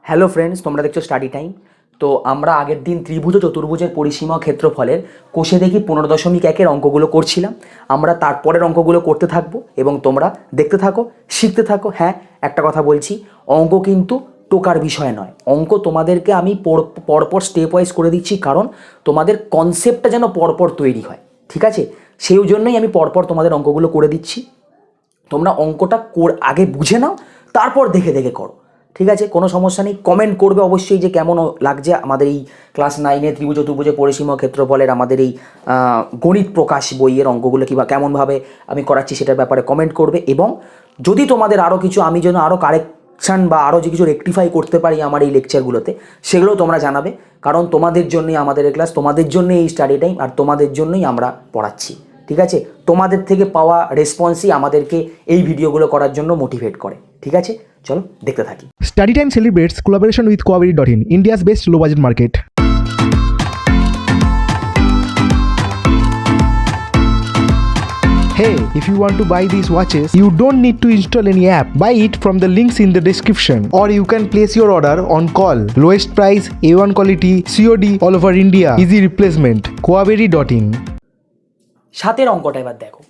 Hello friends, তোমরা দেখছো study time. তো আমরা আগের দিন ত্রিভুজ ও চতুর্ভুজের পরিসীমা ও ক্ষেত্রফলের কোষে দেখি 15.1 অঙ্কগুলো করছিলাম। আমরা তারপরের অঙ্কগুলো করতে থাকবো এবং তোমরা দেখতে থাকো, শিখতে থাকো। হ্যাঁ, একটা কথা বলছি, অঙ্ক কিন্তু টোকার বিষয় নয়। অঙ্ক তোমাদেরকে আমি পরপর স্টেপ ওয়াইজ করে দিচ্ছি, কারণ তোমাদের কনসেপ্টটা যেন পরপর তৈরি হয়, ঠিক আছে? সেই জন্যই আমি পরপর তোমাদের অঙ্কগুলো করে দিচ্ছি। তোমরা অঙ্কটা আগে বুঝে নাও, তারপর দেখে দেখে করো, ঠিক আছে? কোনো সমস্যা নেই। কমেন্ট করবে অবশ্যই যে কেমন লাগছে আমাদের এই ক্লাস 9 ত্রিভুজ চতুর্ভুজের পরিসীমা ও ক্ষেত্রফলের আমাদের এই গণিত প্রকাশ বইয়ের অঙ্কগুলো কিংবা কেমনভাবে আমি করাচ্ছি সেটার ব্যাপারে কমেন্ট করবে। এবং যদি তোমাদের আরও কিছু আমি যেন আরও কারেকশান বা আরও যে কিছু রেকটিফাই করতে পারি আমার এই লেকচারগুলোতে, সেগুলোও তোমরা জানাবে, কারণ তোমাদের জন্যই আমাদের এই ক্লাস, তোমাদের জন্যই এই স্টাডি টাইম, আর তোমাদের জন্যই আমরা পড়াচ্ছি, ঠিক আছে? তোমাদের থেকে পাওয়া রেসপন্সই আমাদেরকে এই ভিডিওগুলো করার জন্য মোটিভেট করে, ঠিক আছে? চলো দেখতে থাকি। Study Time celebrates collaboration with Coaberi.in, India's best low budget market. Hey, if you want to buy these watches, you don't need to install any app. Buy it from the links in the description, or you can place your order on call. Lowest price, A1 quality, COD all over India. Easy replacement. Coaberi.in. সাতের অঙ্কটা এবার দেখো।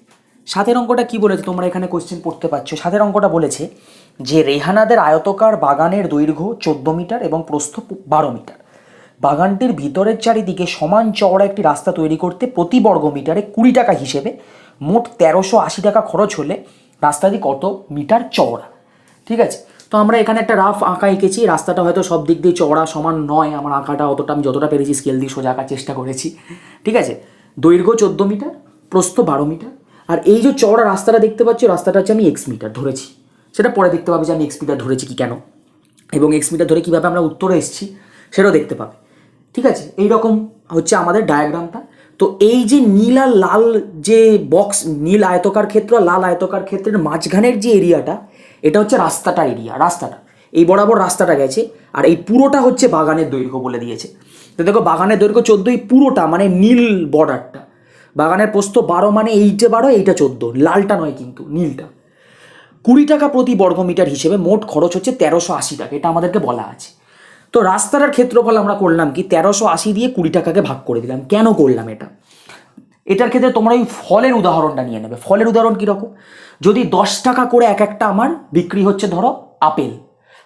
সাতের অঙ্কটা কি বলেছে, তোমরা এখানে কোশ্চেন পড়তে পারছো। সাতের অঙ্কটা বলেছে যে রেহানাদের আয়তকার বাগানের দৈর্ঘ্য 14 মিটার এবং প্রস্থ 12 মিটার। বাগানটির ভিতরের চারিদিকে সমান চওড়া একটি রাস্তা তৈরি করতে প্রতি বর্গ মিটারে 20 টাকা হিসেবে মোট 1380 টাকা খরচ হলে রাস্তাটি কত মিটার চওড়া? ঠিক আছে, তো আমরা এখানে একটা রাফ আঁকা এঁকেছি। রাস্তাটা হয়তো সব দিক দিয়ে চওড়া সমান নয়, আমার আঁকাটা অতটা আমি যতটা পেরেছি স্কেল দিয়ে সোজা আঁকার চেষ্টা করেছি, ঠিক আছে? দৈর্ঘ্য 14 মিটার, প্রস্থ 12 মিটার। আর এই যে চওড়া রাস্তাটা দেখতে পাচ্ছি, রাস্তাটা হচ্ছে আমি এক্স মিটার ধরেছি। সেটা পরে দেখতে পাবে যে আমি এক্স মিটার ধরেছি কি কেন, এবং এক্স মিটার ধরে কীভাবে আমরা উত্তরে এসেছি সেটাও দেখতে পাবে, ঠিক আছে? এইরকম হচ্ছে আমাদের ডায়াগ্রামটা। তো এই যে নীল আর লাল যে বক্স, নীল আয়তকার ক্ষেত্র আর লাল আয়তকার ক্ষেত্রের মাঝখানের যে এরিয়াটা, এটা হচ্ছে রাস্তাটার এরিয়া। রাস্তাটা এই বরাবর রাস্তাটা গেছে, আর এই পুরোটা হচ্ছে বাগানের দৈর্ঘ্য বলে দিয়েছে। তো দেখো, বাগানের দৈর্ঘ্য 14, এই পুরোটা মানে নীল বর্ডারটা। বাগানের প্রস্থ 12 মানে এইটা 12, এইটা 14, লালটা নয় কিন্তু নীলটা। 20 টাকা প্রতি বর্গ মিটার হিসেবে মোট খরচ হচ্ছে 1380 টাকা, এটা আমাদেরকে বলা আছে। তো রাস্তাটার ক্ষেত্রফল আমরা করলাম কি, 1380 দিয়ে 20 টাকাকে ভাগ করে দিলাম। কেন করলাম এটা? এটার ক্ষেত্রে তোমরা ওই ফলের উদাহরণটা নিয়ে নেবে। ফলের উদাহরণ কীরকম? যদি 10 টাকা করে এক একটা আমার বিক্রি হচ্ছে, ধরো আপেল,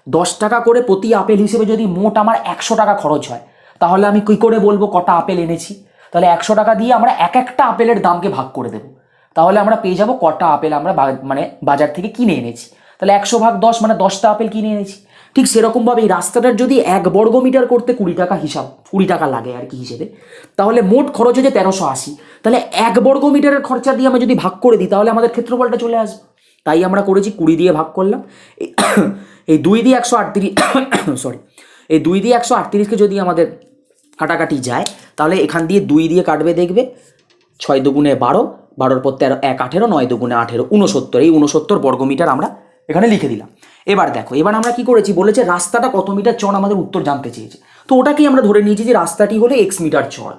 10 টাকা করে প্রতি আপেল হিসেবে যদি মোট আমার 100 টাকা খরচ হয়, তাহলে আমি কী করে বলবো কটা আপেল এনেছি? তাহলে 100 টাকা দিয়ে আমরা এক একটা আপেলের দামকে ভাগ করে দেবো, তাহলে আমরা পেয়ে যাবো কটা আপেল আমরা মানে বাজার থেকে কিনে এনেছি। তাহলে 100 ভাগ 10 মানে 10টা আপেল কিনে এনেছি। ঠিক সেরকমভাবে এই রাস্তাটার যদি 1 বর্গ মিটার করতে 20 টাকা 20 টাকা লাগে আর কি হিসেবে, তাহলে মোট খরচ হচ্ছে 1380। তাহলে 1 বর্গ মিটারের খরচা দিয়ে আমরা যদি ভাগ করে দিই, তাহলে আমাদের ক্ষেত্রফলটা চলে আসবে। তাই আমরা করেছি 20 দিয়ে ভাগ করলাম। এই 2 দিয়ে 138 সরি, এই 2 দিয়ে 138কে যদি আমাদের কাটাকাটি যায়, তাহলে এখান দিয়ে 2 দিয়ে কাটবে, দেখবে 6 দুগুণে 12, 12 পর 13, 1 18, 9 দুগুণে 18, 69। এই 69 বর্গ মিটার আমরা এখানে লিখে দিলাম। এবার দেখো, এবার আমরা কি করেছি, বলেছে রাস্তাটা কত মিটার চওড়া, আমাদের উত্তর জানতে চেয়েছে। তো ওটাকেই আমরা ধরে নিয়েছি যে রাস্তাটি হলো এক্স মিটার চওড়া,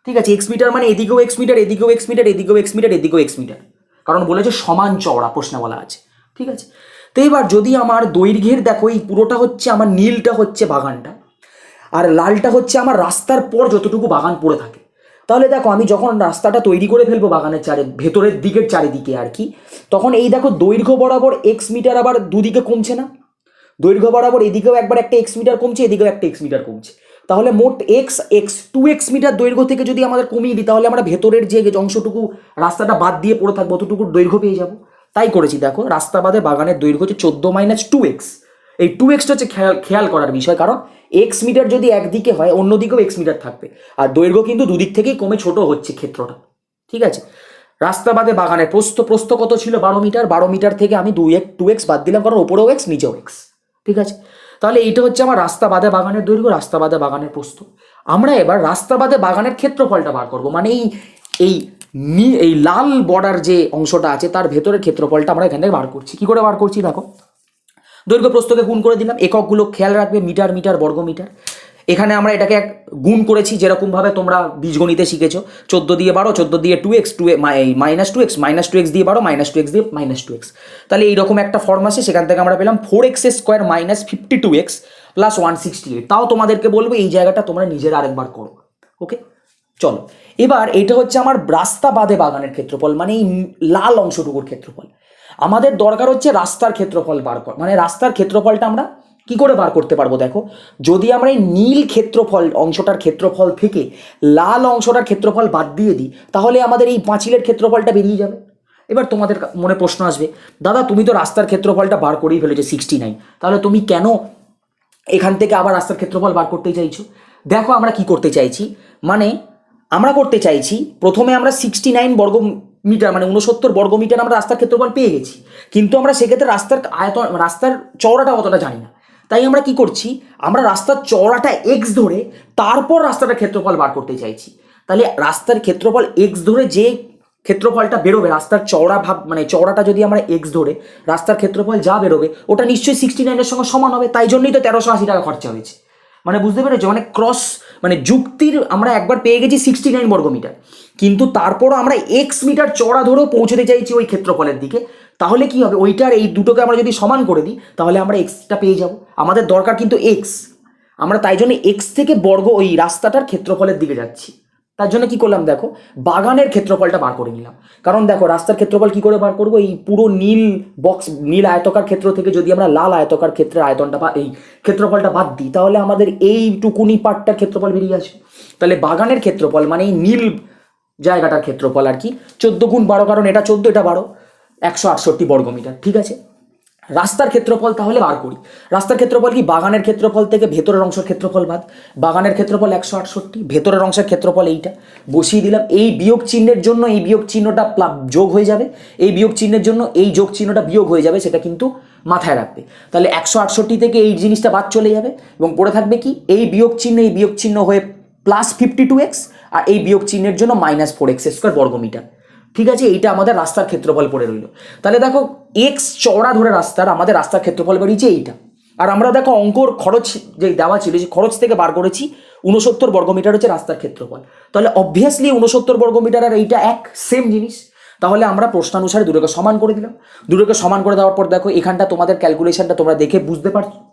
ঠিক আছে? এক্স মিটার মানে এদিকেও এক্স মিটার, এদিকেও এক্স মিটার, এদিকেও এক্স মিটার, এদিকেও এক্স মিটার, কারণ বলেছে সমান চওড়া, প্রশ্নে বলা আছে, ঠিক আছে? তো এবার যদি আমার দৈর্ঘ্যের দেখো, এই পুরোটা হচ্ছে আমার নীলটা হচ্ছে বাগানটা, আর লালটা হচ্ছে আমার রাস্তার পর যতটুকু বাগান পড়ে থাকে। তাহলে দেখো, আমি যখন রাস্তাটা তৈরি করে ফেলবো বাগানের ভেতরের দিকের চারিদিকে আর কি, তখন এই দেখো দৈর্ঘ্য বরাবর এক্স মিটার আবার দুদিকে কমছে না? দৈর্ঘ্য বরাবর এদিকেও একবার একটা এক্স মিটার কমছে, এদিকেও একটা এক্স মিটার কমছে। তাহলে মোট এক্স 2x মিটার দৈর্ঘ্য থেকে যদি আমাদের কমিয়ে দিই, তাহলে আমরা ভেতরের যে অংশটুকু রাস্তাটা বাদ দিয়ে পড়ে থাকবো অতটুকু দৈর্ঘ্য পেয়ে যাবো। তাই করেছি। দেখো, রাস্তা বাদে বাগানের দৈর্ঘ্য হচ্ছে 14 - 2x। এই 2xটা হচ্ছে খেয়াল করার বিষয়, কারণ এক্স মিটার যদি একদিকে হয়, অন্যদিকেও এক্স মিটার থাকবে, আর দৈর্ঘ্য কিন্তু দুদিক থেকেই কমে ছোট হচ্ছে ক্ষেত্রটা, ঠিক আছে? রাস্তা বাদে বাগানের প্রস্থ কত ছিল? 12 মিটার। 12 মিটার থেকে আমি 2x বাদ দিলাম, কারণ ওপরেও এক্স নিচেও এক্স, ঠিক আছে? তাহলে এইটা হচ্ছে আমার রাস্তা বাদে বাগানের দৈর্ঘ্য, রাস্তা বাদে বাগানের প্রস্থ। আমরা এবার রাস্তা বাদে বাগানের ক্ষেত্রফলটা বার করবো, মানে এই লাল বর্ডার যে অংশটা আছে তার ভেতরের ক্ষেত্রফলটা আমরা এখান থেকে বার করছি। কি করে বার করছি দেখো, দৈর্ঘ্য প্রস্থকে গুণ করে দিলাম, এককগুলো খেয়াল রাখবে, মিটার, মিটার, বর্গ মিটার। এখানে আমরা এটাকে এক গুণ করেছি, যেরকমভাবে তোমরা বীজগণিতে শিখেছো, 14 দিয়ে 12, 14 দিয়ে 2x, minus 2x, minus 2x দিয়ে 12, মাইনাস 2x দিয়ে মাইনাস 2x। তাহলে এইরকম একটা ফর্ম আছে, সেখান থেকে আমরা পেলাম 4x square minus 52x plus 168। তাও তোমাদেরকে বলবো এই জায়গাটা তোমরা নিজেরা আরেকবার করো। ওকে, চলো এবার এটা হচ্ছে আমার রাস্তা বাদে বাগানের ক্ষেত্রফল, মানে এই লাল অংশটুকুর ক্ষেত্রফল। আমাদের দরকার হচ্ছে রাস্তার ক্ষেত্রফল বার করা, মানে রাস্তার ক্ষেত্রফলটা আমরা কি করে বার করতে পারবো? দেখো, যদি আমরা এই নীল ক্ষেত্রফল অংশটার ক্ষেত্রফল থেকে লাল অংশটার ক্ষেত্রফল বাদ দিয়ে দিই, তাহলে আমাদের এই পাঁচিলের ক্ষেত্রফলটা বেরিয়ে যাবে। এবার তোমাদের মনে প্রশ্ন আসবে, দাদা তুমি তো রাস্তার ক্ষেত্রফলটা বার করেই ফেলেছো 69, তাহলে তুমি কেন এখান থেকে আবার রাস্তার ক্ষেত্রফল বার করতে চাইছো? দেখো আমরা কি করতে চাইছি, মানে আমরা করতে চাইছি প্রথমে আমরা 69 বর্গ মিটার মানে 69 বর্গ মিটার আমরা রাস্তার ক্ষেত্রফল পেয়ে গেছি, কিন্তু আমরা সেক্ষেত্রে রাস্তার আয়তন, রাস্তার চওড়াটা অতটা জানি না। তাই আমরা কি করছি, আমরা রাস্তার চওড়াটা এক্স ধরে তারপর রাস্তাটার ক্ষেত্রফল বার করতে চাইছি। তাহলে রাস্তার ক্ষেত্রফল এক্স ধরে যে ক্ষেত্রফলটা বেরোবে, রাস্তার চওড়া ভাগ মানে চওড়াটা যদি আমরা এক্স ধরে রাস্তার ক্ষেত্রফল যা বেরোবে ওটা নিশ্চয়ই 69-এর সঙ্গে সমান হবে। তাই জন্যই তো 1380 টাকা খরচা হয়েছে। মানে বুঝতে পেরেছো, মানে ক্রস মানে যুক্তির আমরা একবার পেয়ে গেছি 69 বর্গ মিটার, কিন্তু তারপরও আমরা এক্স মিটার চওড়া ধরেও পৌঁছতে চাইছি ওই ক্ষেত্রফলের দিকে। তাহলে কি হবে, ওইটার এই দুটোকে আমরা যদি সমান করে দিই তাহলে আমরা এক্সটা পেয়ে যাব। আমাদের দরকার কিন্তু এক্স, আমরা তাই জন্য এক্স থেকে বর্গ ওই রাস্তাটার ক্ষেত্রফলের দিকে যাচ্ছি। তার জন্য কি করলাম, দেখো বাগানের ক্ষেত্রফলটা বার করে নিলাম। কারণ দেখো রাস্তার ক্ষেত্রফল কি করে বার করবো, এই পুরো নীল বক্স নীল আয়তকার ক্ষেত্র থেকে যদি আমরা লাল আয়তকার ক্ষেত্রের আয়তনটা বা এই ক্ষেত্রফলটা বাদ দিই, তাহলে আমাদের এই টুকুনি পার্টটার ক্ষেত্রফল বেরিয়ে আসবে। তাহলে বাগানের ক্ষেত্রফল মানে এই নীল জায়গাটার ক্ষেত্রফল আর কি 14 গুণ 12, কারণ এটা 14 এটা 12, 168 বর্গ মিটার। ঠিক আছে, রাস্তার ক্ষেত্রফল তাহলে বার করি। রাস্তার ক্ষেত্রফল কি, বাগানের ক্ষেত্রফল থেকে ভেতরের অংশের ক্ষেত্রফল বাদ। বাগানের ক্ষেত্রফল 168, ভেতরের অংশের ক্ষেত্রফল এইটা বসিয়ে দিলাম। এই বিয়োগ চিহ্নের জন্য এই বিয়োগ চিহ্নটা যোগ হয়ে যাবে, এই বিয়োগ চিহ্নের জন্য এই যোগ চিহ্নটা বিয়োগ হয়ে যাবে, সেটা কিন্তু মাথায় রাখবে। তাহলে 168 থেকে এই জিনিসটা বাদ চলে যাবে এবং পড়ে থাকবে কি, এই বিয়োগ চিহ্ন হয়ে প্লাস 52x, আর এই বিয়োগ চিহ্নের জন্য মাইনাস 4x স্কোয়ার বর্গ মিটার। ঠিক আছে, এইটা আমাদের রাস্তার ক্ষেত্রফল পড়ে রইল। তাহলে দেখো এক্স চওড়া ধরে আমাদের রাস্তার ক্ষেত্রফল বেরিয়েছে এইটা। আর আমরা দেখো অঙ্কর খরচ যে দেওয়া ছিল, সেই খরচ থেকে বার করেছি 69 বর্গ মিটার হচ্ছে রাস্তার ক্ষেত্রফল। তাহলে অবভিয়াসলি 69 বর্গ মিটার আর এইটা এক সেম জিনিস। তাহলে আমরা প্রশ্নানুসারে দুটোকে সমান করে দিলাম। দুটোকে সমান করে দেওয়ার পর দেখো এখানটা তোমাদের ক্যালকুলেশনটা তোমরা দেখে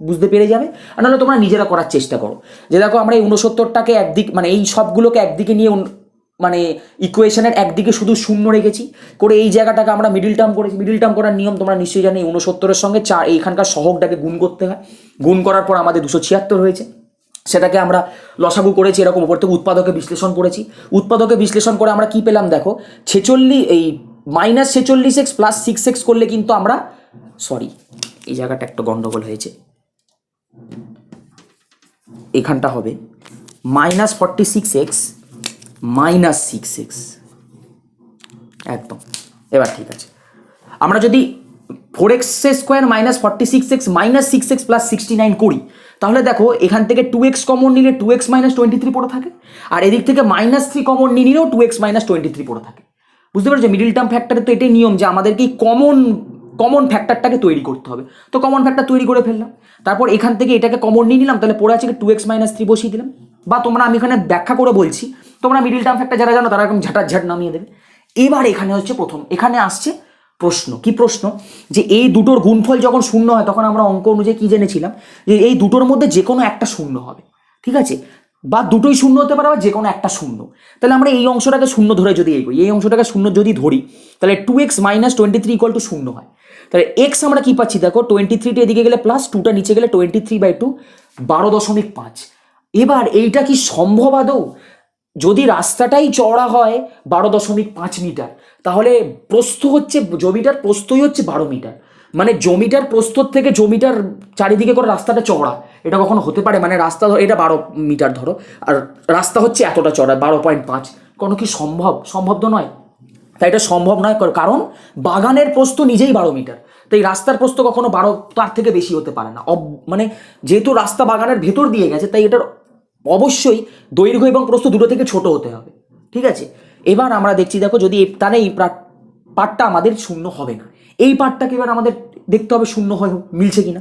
বুঝতে পেরে যাবে, আর নাহলে তোমরা নিজেরা করার চেষ্টা করো। যে দেখো আমরা এই 69টাকে একদিক মানে এই সবগুলোকে একদিকে নিয়ে মানে ইকুয়েশনের একদিকে শুধু শূন্য রেখেছি, করে এই জায়গাটাকে আমরা মিডিল টার্ম করেছি। মিডিল টার্ম করার নিয়ম তোমরা নিশ্চয়ই জানো, 69-এর সঙ্গে এইখানকার সহগটাকে গুণ করতে হয়। গুণ করার পর আমাদের 276 হয়েছে, সেটাকে আমরা লসাগু করেছি, এরকম উপর থেকে উৎপাদকে বিশ্লেষণ করেছি। উৎপাদকে বিশ্লেষণ করে আমরা কি পেলাম, দেখো 46 এই মাইনাস 46x প্লাস 6x করলে কিন্তু আমরা এই জায়গাটা একটা গন্ডগোল হয়েছে, এখানটা হবে মাইনাস 46x মাইনাস 6x একদম। এবার ঠিক আছে, আমরা যদি 4x square minus 46x minus 6x plus 69 করি, তাহলে দেখো এখান থেকে 2x কমন নিলে 2x মাইনাস 23 পড়ে থাকে, আর এদিক থেকে মাইনাস 3 কমন নিলেও 2x মাইনাস 23 পড়ে থাকে। বুঝতে পারছো, মিডিল টার্ম ফ্যাক্টরে তো এটাই নিয়ম যে আমাদেরকে কমন ফ্যাক্টরটাকে তৈরি করতে হবে। তো কমন ফ্যাক্টর তৈরি করে ফেললাম, তারপর এখান থেকে এটাকে কমন নিয়ে নিলাম, তাহলে পড়ে আছে 2x মাইনাস 3 বসিয়ে দিলাম। বা তোমরা, আমি এখানে ব্যাখ্যা করে বলছি, তোমরা মিডিল টার্ম ফ্যাক্টর যারা জানো তারা এরকম ঝাঁট নামিয়ে দেবে। এবার এখানে হচ্ছে প্রথম, এখানে আসছে প্রশ্ন, কি প্রশ্ন, যে এই দুটোর গুণফল যখন শূন্য হয় তখন আমরা অঙ্ক অনুযায়ী কি জেনেছিলাম, যে এই দুটোর মধ্যে যে কোনো একটা শূন্য হবে। ঠিক আছে, বা দুটোই শূন্য হতে পারে বা যে কোনো একটা শূন্য। তাহলে আমরা এই অংশটাকে শূন্য ধরে যদি এগোই, এই অংশটাকে শূন্য যদি ধরি, তাহলে 2x মাইনাস 23 ইকুয়াল টু শূন্য হয়। তাহলে এক্স আমরা কি পাচ্ছি, দেখো 23টা এদিকে গেলে প্লাস 2টা নিচে গেলে 23/2 12.5। এবার এইটা কি সম্ভব আদৌ? যদি রাস্তাটাই চওড়া হয় 12.5 মিটার, তাহলে প্রস্থ হচ্ছে জমিটার প্রস্থই হচ্ছে 12 মিটার। মানে জমিটার প্রস্থ থেকে জমিটার চারিদিকে করে রাস্তাটা চওড়া, এটা কখনো হতে পারে? মানে রাস্তা এটা 12 মিটার ধরো, আর রাস্তা হচ্ছে এতটা চওড়া 12.5, কোনো কি সম্ভব তো নয়। তাই এটা সম্ভব নয়, কারণ বাগানের প্রস্থ নিজেই 12 মিটার, তাই রাস্তার প্রস্থ কখনো 12 তার থেকে বেশি হতে পারে না। মানে যেহেতু রাস্তা বাগানের ভেতর দিয়ে গেছে, তাই এটার অবশ্যই দৈর্ঘ্য এবং প্রস্থ দুটো থেকে ছোট হতে হবে। ঠিক আছে, এবার আমরা দেখছি, দেখো যদি তাহলে এই পার্টটা আমাদের শূন্য হবে না। এই পার্টটাকে এবার আমাদের দেখতে হবে শূন্য হয় মিলছে কিনা,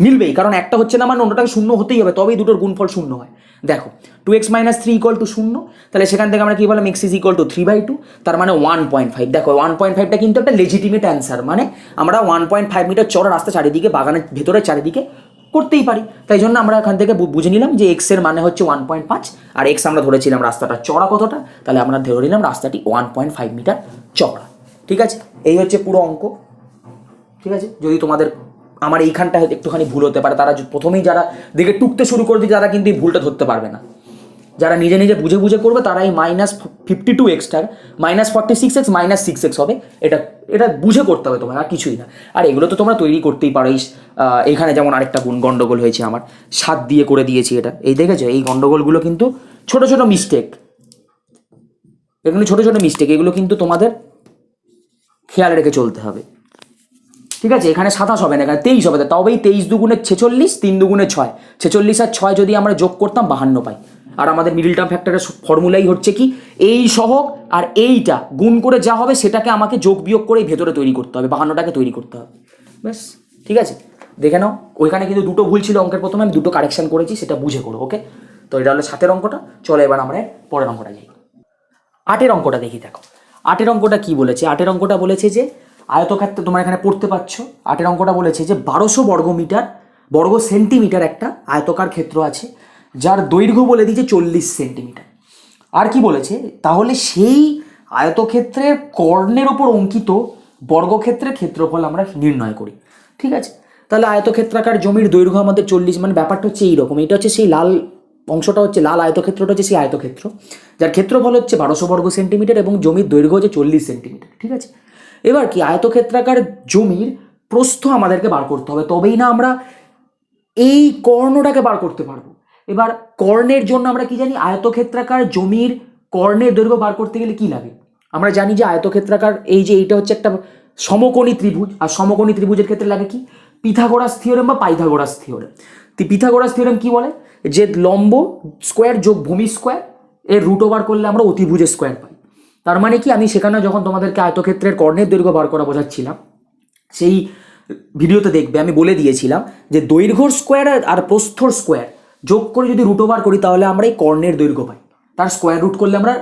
মিলবেই, কারণ একটা হচ্ছে না মানে অন্যটাকে শূন্য হতেই হবে, তবেই দুটোর গুণফল শূন্য হয়। দেখো 2x - 3 = 0, তাহলে সেখান থেকে আমরা কি বললাম x = 3/2, তার মানে 1.5। দেখো 1.5টা কিন্তু একটা লেজিটিমেট অ্যান্সার, মানে আমরা 1.5 মিটার চওড়া রাস্তা চারিদিকে বাগানের ভেতরের চারিদিকে করতেই পারি, তাই জন্য আমরা এখান থেকে বুঝে নিলাম যে x এর মানে হচ্ছে 1.5, আর x আমরা ধরেছিলাম রাস্তাটা চওড়া কতটা, তাহলে আমরা ধরে নিলাম রাস্তাটি 1.5 মিটার চওড়া। ঠিক আছে, এই হচ্ছে পুরো অঙ্ক। ঠিক আছে, যদি তোমাদের আমার এইখানটা একটুখানি ভুল হতে পারে, তারা প্রথমেই যারা দিকে টুকতে শুরু করে দিচ্ছে তারা কিন্তু এই ভুলটা ধরতে পারবে না। যারা নিজে নিজে বুঝে বুঝে করবে তারা এই -52xটার -46x -6x হবে, এটা এটা বুঝে করতে হবে তোমার, আর কিছুই না। আর এগুলো তো তোমরা তৈরি করতেই পারো। এইখানে যেমন আরেকটা গন্ডগোল হয়েছে আমার, 7 দিয়ে করে দিয়েছি এটা, এই দেখেছো এই গন্ডগোলগুলো কিন্তু ছোট ছোট মিস্টেক, এগুলো ছোট ছোট মিস্টেক, এগুলো কিন্তু তোমাদের খেয়াল রেখে চলতে হবে। ঠিক আছে, এখানে 27 হবে না, এখানে 23 হবে, তবেই 23 দুগুণে 46, 3 দুগুণে 6, 46 আর 6 যদি আমরা যোগ করতাম 52 পাই। আর আমাদের মিডল টার্ম ফ্যাক্টরের ফর্মুলাই হচ্ছে কি, এই সহগ আর এইটা গুণ করে যা হবে সেটাকে আমাকে যোগ বিয়োগ করে ভেতরে তৈরি করতে হবে, 52টাকে তৈরি করতে হবে, ব্যাস। ঠিক আছে, দেখে নাও, ওইখানে কিন্তু দুটো ভুল ছিল অঙ্কের প্রথমে, আমি দুটো কারেকশন করেছি, সেটা বুঝে করো। ওকে, তো এটা হলো 7এর অঙ্কটা। চলো এবার আমরা পরের অঙ্কটা যাই। 8এর অঙ্কটা দেখি। দেখো 8এর অঙ্কটা কি বলেছে, 8এর অঙ্কটা বলেছে যে আয়তক্ষেত্র, তোমরা এখানে পড়তে পাচ্ছ, 8এর অঙ্কটা বলেছে যে 1200 বর্গ সেন্টিমিটার একটা আয়তকার ক্ষেত্র আছে, যার দৈর্ঘ্য বলে দিয়েছে 40 সেন্টিমিটার। আর কি বলেছে, তাহলে সেই আয়তক্ষেত্রের কর্ণের ওপর অঙ্কিত বর্গক্ষেত্রের ক্ষেত্রফল আমরা নির্ণয় করি। ঠিক আছে, তাহলে আয়তক্ষেত্রাকার জমির দৈর্ঘ্য আমাদের 40, মানে ব্যাপারটা হচ্ছে এইরকম, এটা হচ্ছে সেই লাল অংশটা হচ্ছে লাল আয়তক্ষেত্রটা হচ্ছে সেই আয়তক্ষেত্র, যার ক্ষেত্রফল হচ্ছে 1200 বর্গ সেন্টিমিটার এবং জমির দৈর্ঘ্য হচ্ছে 40 সেন্টিমিটার। ঠিক আছে, এবার কি আয়তক্ষেত্রাকার জমির প্রস্থ আমাদেরকে বার করতে হবে, তবেই না আমরা এই কর্ণটাকে বার করতে পারবো। এবার কর্ণের জন্য আমরা কি জানি, আয়তক্ষেত্রাকার জমির কর্ণের দৈর্ঘ্য বার করতে গেলে কি লাগে, আমরা জানি যে আয়তক্ষেত্রাকার এই যে এইটা হচ্ছে একটা সমকোণী ত্রিভুজ, আর সমকোণী ত্রিভুজের ক্ষেত্রে লাগে কি, পিথাগোরাস থিওরেম বা পাইথাগোরাস থিওরেম। পিথাগোরাস থিওরেম কি বলে, যে লম্ব স্কোয়ার যোগ ভূমি স্কোয়ার এর রুট ওভার করলে আমরা অতিভুজের স্কোয়ার পাই। তার মানে কি, আমি সেখানে যখন তোমাদেরকে আয়তক্ষেত্রের কর্ণের দৈর্ঘ্য বার করা বোঝাচ্ছিলাম, সেই ভিডিওতে দেখবে আমি বলে দিয়েছিলাম যে দৈর্ঘ্যর স্কোয়ার আর প্রস্থর স্কোয়ার যোগ করে যদি রুট ওভার করি তাহলে আমরা এই কর্ণের দৈর্ঘ্য পাই, তার স্কোয়ার রুট করলে আমরা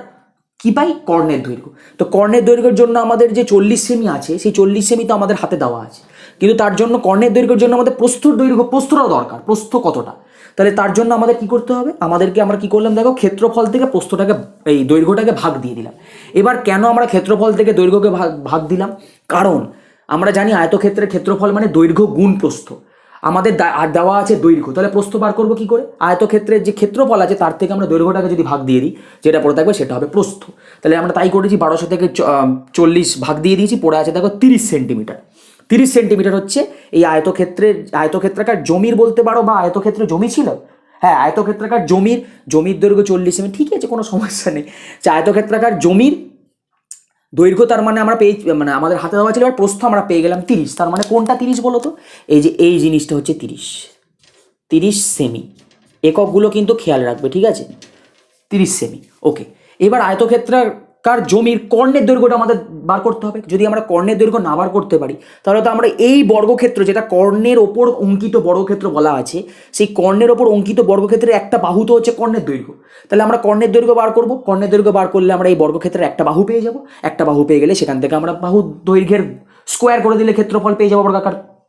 কি পাই, কর্ণের দৈর্ঘ্য। তো কর্ণের দৈর্ঘ্যের জন্য আমাদের যে 40 সেমি আছে, সেই 40 সেমি তো আমাদের হাতে দেওয়া আছে, কিন্তু তার জন্য কর্ণের দৈর্ঘ্যের জন্য আমাদের প্রস্থর দৈর্ঘ্য, প্রস্থটাও দরকার, প্রস্থ কতটা, তাহলে তার জন্য আমাদের কি করতে হবে, আমরা কি করলাম, দেখো ক্ষেত্রফল থেকে প্রস্থটাকে এই দৈর্ঘ্যটাকে ভাগ দিয়ে দিলাম। এবার কেন আমরা ক্ষেত্রফল থেকে দৈর্ঘ্যকে ভাগ দিলাম, কারণ আমরা জানি আয়তক্ষেত্রের ক্ষেত্রফল মানে দৈর্ঘ্য গুণ প্রস্থ, আমাদের দেওয়া আছে দৈর্ঘ্য, তাহলে প্রস্থ বার করবো কি করে, আয়তক্ষেত্রের যে ক্ষেত্রফল আছে তার থেকে আমরা দৈর্ঘ্যটাকে যদি ভাগ দিয়ে দিই, যেটা পড়ে থাকবে সেটা হবে প্রস্থ। তাহলে আমরা তাই করেছি, 1200 থেকে 40 ভাগ দিয়ে দিয়েছি, পড়ে আছে দেখো 30 সেন্টিমিটার। 30 সেন্টিমিটার হচ্ছে এই আয়তক্ষেত্রাকার জমির বলতে পারো, বা আয়তক্ষেত্র জমি ছিল, হ্যাঁ আয়তক্ষেত্রাকার জমির দৈর্ঘ্য 40 সেমি, ঠিক আছে কোনো সমস্যা নেই, যে আয়তক্ষেত্রাকার জমির দৈর্ঘ্য, তার মানে আমরা মানে আমাদের হাতে দেওয়া ছিল, আর প্রস্থ আমরা পেয়ে গেলাম 30, তার মানে কোনটা 30 বলো তো, এই যে এই জিনিসটা হচ্ছে 30 সেমি, এককগুলো কিন্তু খেয়াল রাখবে, ঠিক আছে 30 সেমি। ওকে, এবার আয়তক্ষেত্রাকার জমির কর্ণের দৈর্ঘ্যটা আমাদের বার করতে হবে, যদি আমরা কর্ণের দৈর্ঘ্য না বার করতে পারি তাহলে তো আমরা এই বর্গক্ষেত্র, যেটা কর্ণের ওপর অঙ্কিত বর্গক্ষেত্র বলা আছে, সেই কর্ণের ওপর অঙ্কিত বর্গক্ষেত্রের একটা বাহু তো হচ্ছে কর্ণের দৈর্ঘ্য, তাহলে আমরা কর্ণের দৈর্ঘ্য বার করব, কর্ণের দৈর্ঘ্য বার করলে আমরা এই বর্গক্ষেত্রের একটা বাহু পেয়ে যাব, একটা বাহু পেয়ে গেলে সেখান থেকে আমরা বাহু দৈর্ঘ্যের স্কোয়ার করে দিলে ক্ষেত্রফল পেয়ে যাবো,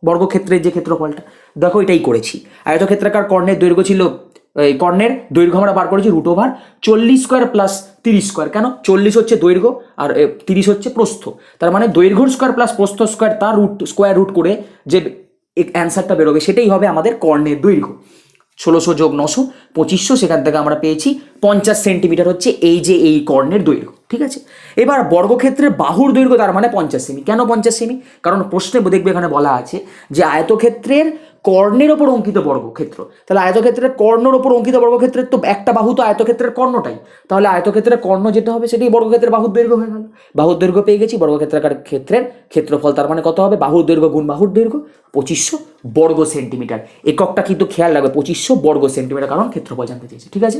বর্গক্ষেত্রের যে ক্ষেত্রফলটা। দেখো এটাই করেছি, আয়তক্ষেত্রাকার কর্ণের দৈর্ঘ্য ছিল, এই কর্ণের দৈর্ঘ্য আমরা বার করেছি √ 40 স্কোয়ার প্লাস 30 স্কোয়ার, কেন 40 হচ্ছে দৈর্ঘ্য আর 30 হচ্ছে প্রস্থ, তার মানে দৈর্ঘ্য স্কোয়ার প্লাস প্রস্থ স্কোয়ার, তার স্কোয়ার রুট করে যে অ্যান্সারটা বেরোবে সেটাই হবে আমাদের কর্ণের দৈর্ঘ্য। 1600 যোগ 900 2500, সেখান থেকে আমরা পেয়েছি 50 সেন্টিমিটার হচ্ছে এই যে এই কর্ণের দৈর্ঘ্য। ঠিক আছে, এবার বর্গক্ষেত্রের বাহুর দৈর্ঘ্য তার মানে 50 সেমি, কেন 50 সেমি, কারণ প্রশ্নে দেখবে এখানে বলা আছে যে আয়তক্ষেত্রের কর্ণের ওপর অঙ্কিত বর্গক্ষেত্র, তাহলে আয়তক্ষেত্রের কর্ণের ওপর অঙ্কিত বর্গক্ষেত্রের তো একটা বাহু তো আয়তক্ষেত্রের কর্ণটাই, তাহলে আয়তক্ষেত্রের কর্ণ যেটা হবে সেটাই বর্গক্ষেত্রের বাহুর দৈর্ঘ্য হয়ে গেল, বাহুর দৈর্ঘ্য পেয়ে গেছি, বর্গক্ষেত্রাকার ক্ষেত্রের ক্ষেত্রফল তার মানে কত হবে, বাহুর দৈর্ঘ্য গুণ বাহুর দৈর্ঘ্য 2500 বর্গ সেন্টিমিটার, এককটা কিন্তু খেয়াল রাখবে 2500 বর্গ সেন্টিমিটার, কারণ ক্ষেত্রফল জানতে চেয়েছে। ঠিক আছে,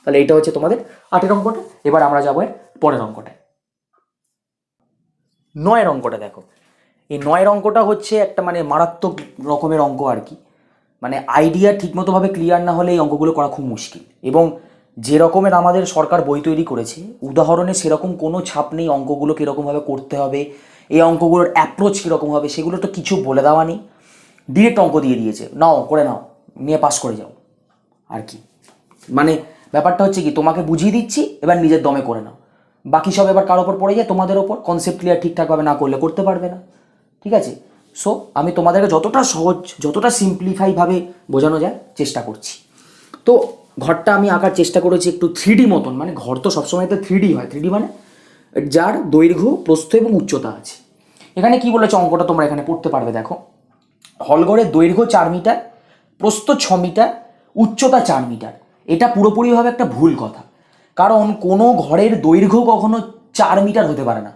তাহলে এটা হচ্ছে তোমাদের 8এর অঙ্কটা। এবার আমরা যাবো পরের অঙ্কটায়, 9এর অঙ্কটা। দেখো এই 9 অঙ্কটা হচ্ছে একটা মানে মারাত্মক রকমের অঙ্ক আর কি। মানে আইডিয়া ঠিকমতোভাবে ক্লিয়ার না হলে এই অঙ্কগুলো করা খুব মুশকিল। এবং যে রকমের আমাদের সরকার বই তৈরি করেছে, উদাহরণে সেরকম কোনো ছাপ নেই অঙ্কগুলো কীরকমভাবে করতে হবে, এই অঙ্কগুলোর অ্যাপ্রোচ কীরকম হবে সেগুলো তো কিছু বলে দেওয়া নেই। ডিরেক্ট অঙ্ক দিয়ে দিয়েছে, নাও করে নাও, নিয়ে পাস করে যাও আর কি। মানে ব্যাপারটা হচ্ছে কি, তোমাকে বুঝিয়ে দিচ্ছি, এবার নিজের দমে করে নাও, বাকি সব এবার কার ওপর পড়ে যায়, তোমাদের ওপর। কনসেপ্ট ক্লিয়ার ঠিকঠাকভাবে না করলে করতে পারবে না, ঠিক আছে? সো আমি তোমাদেরকে যতটা সহজ, যতটা সিম্পলিফাইভাবে বোঝানো যায় চেষ্টা করছি। তো ঘরটা আমি আঁকার চেষ্টা করেছি একটু 3D মতন। মানে ঘর তো সবসময় তো 3D হয়। 3D মানে যার দৈর্ঘ্য, প্রস্থ এবং উচ্চতা আছে। এখানে কি বলেছে অঙ্কটা তোমরা এখানে পড়তে পারবে, দেখো। হলঘরের দৈর্ঘ্য 4 মিটার, প্রস্থ 6 মিটার, উচ্চতা 4 মিটার। এটা পুরোপুরিভাবে একটা ভুল কথা, কারণ কোনো ঘরের দৈর্ঘ্য কখনো 4 মিটার হতে পারে না।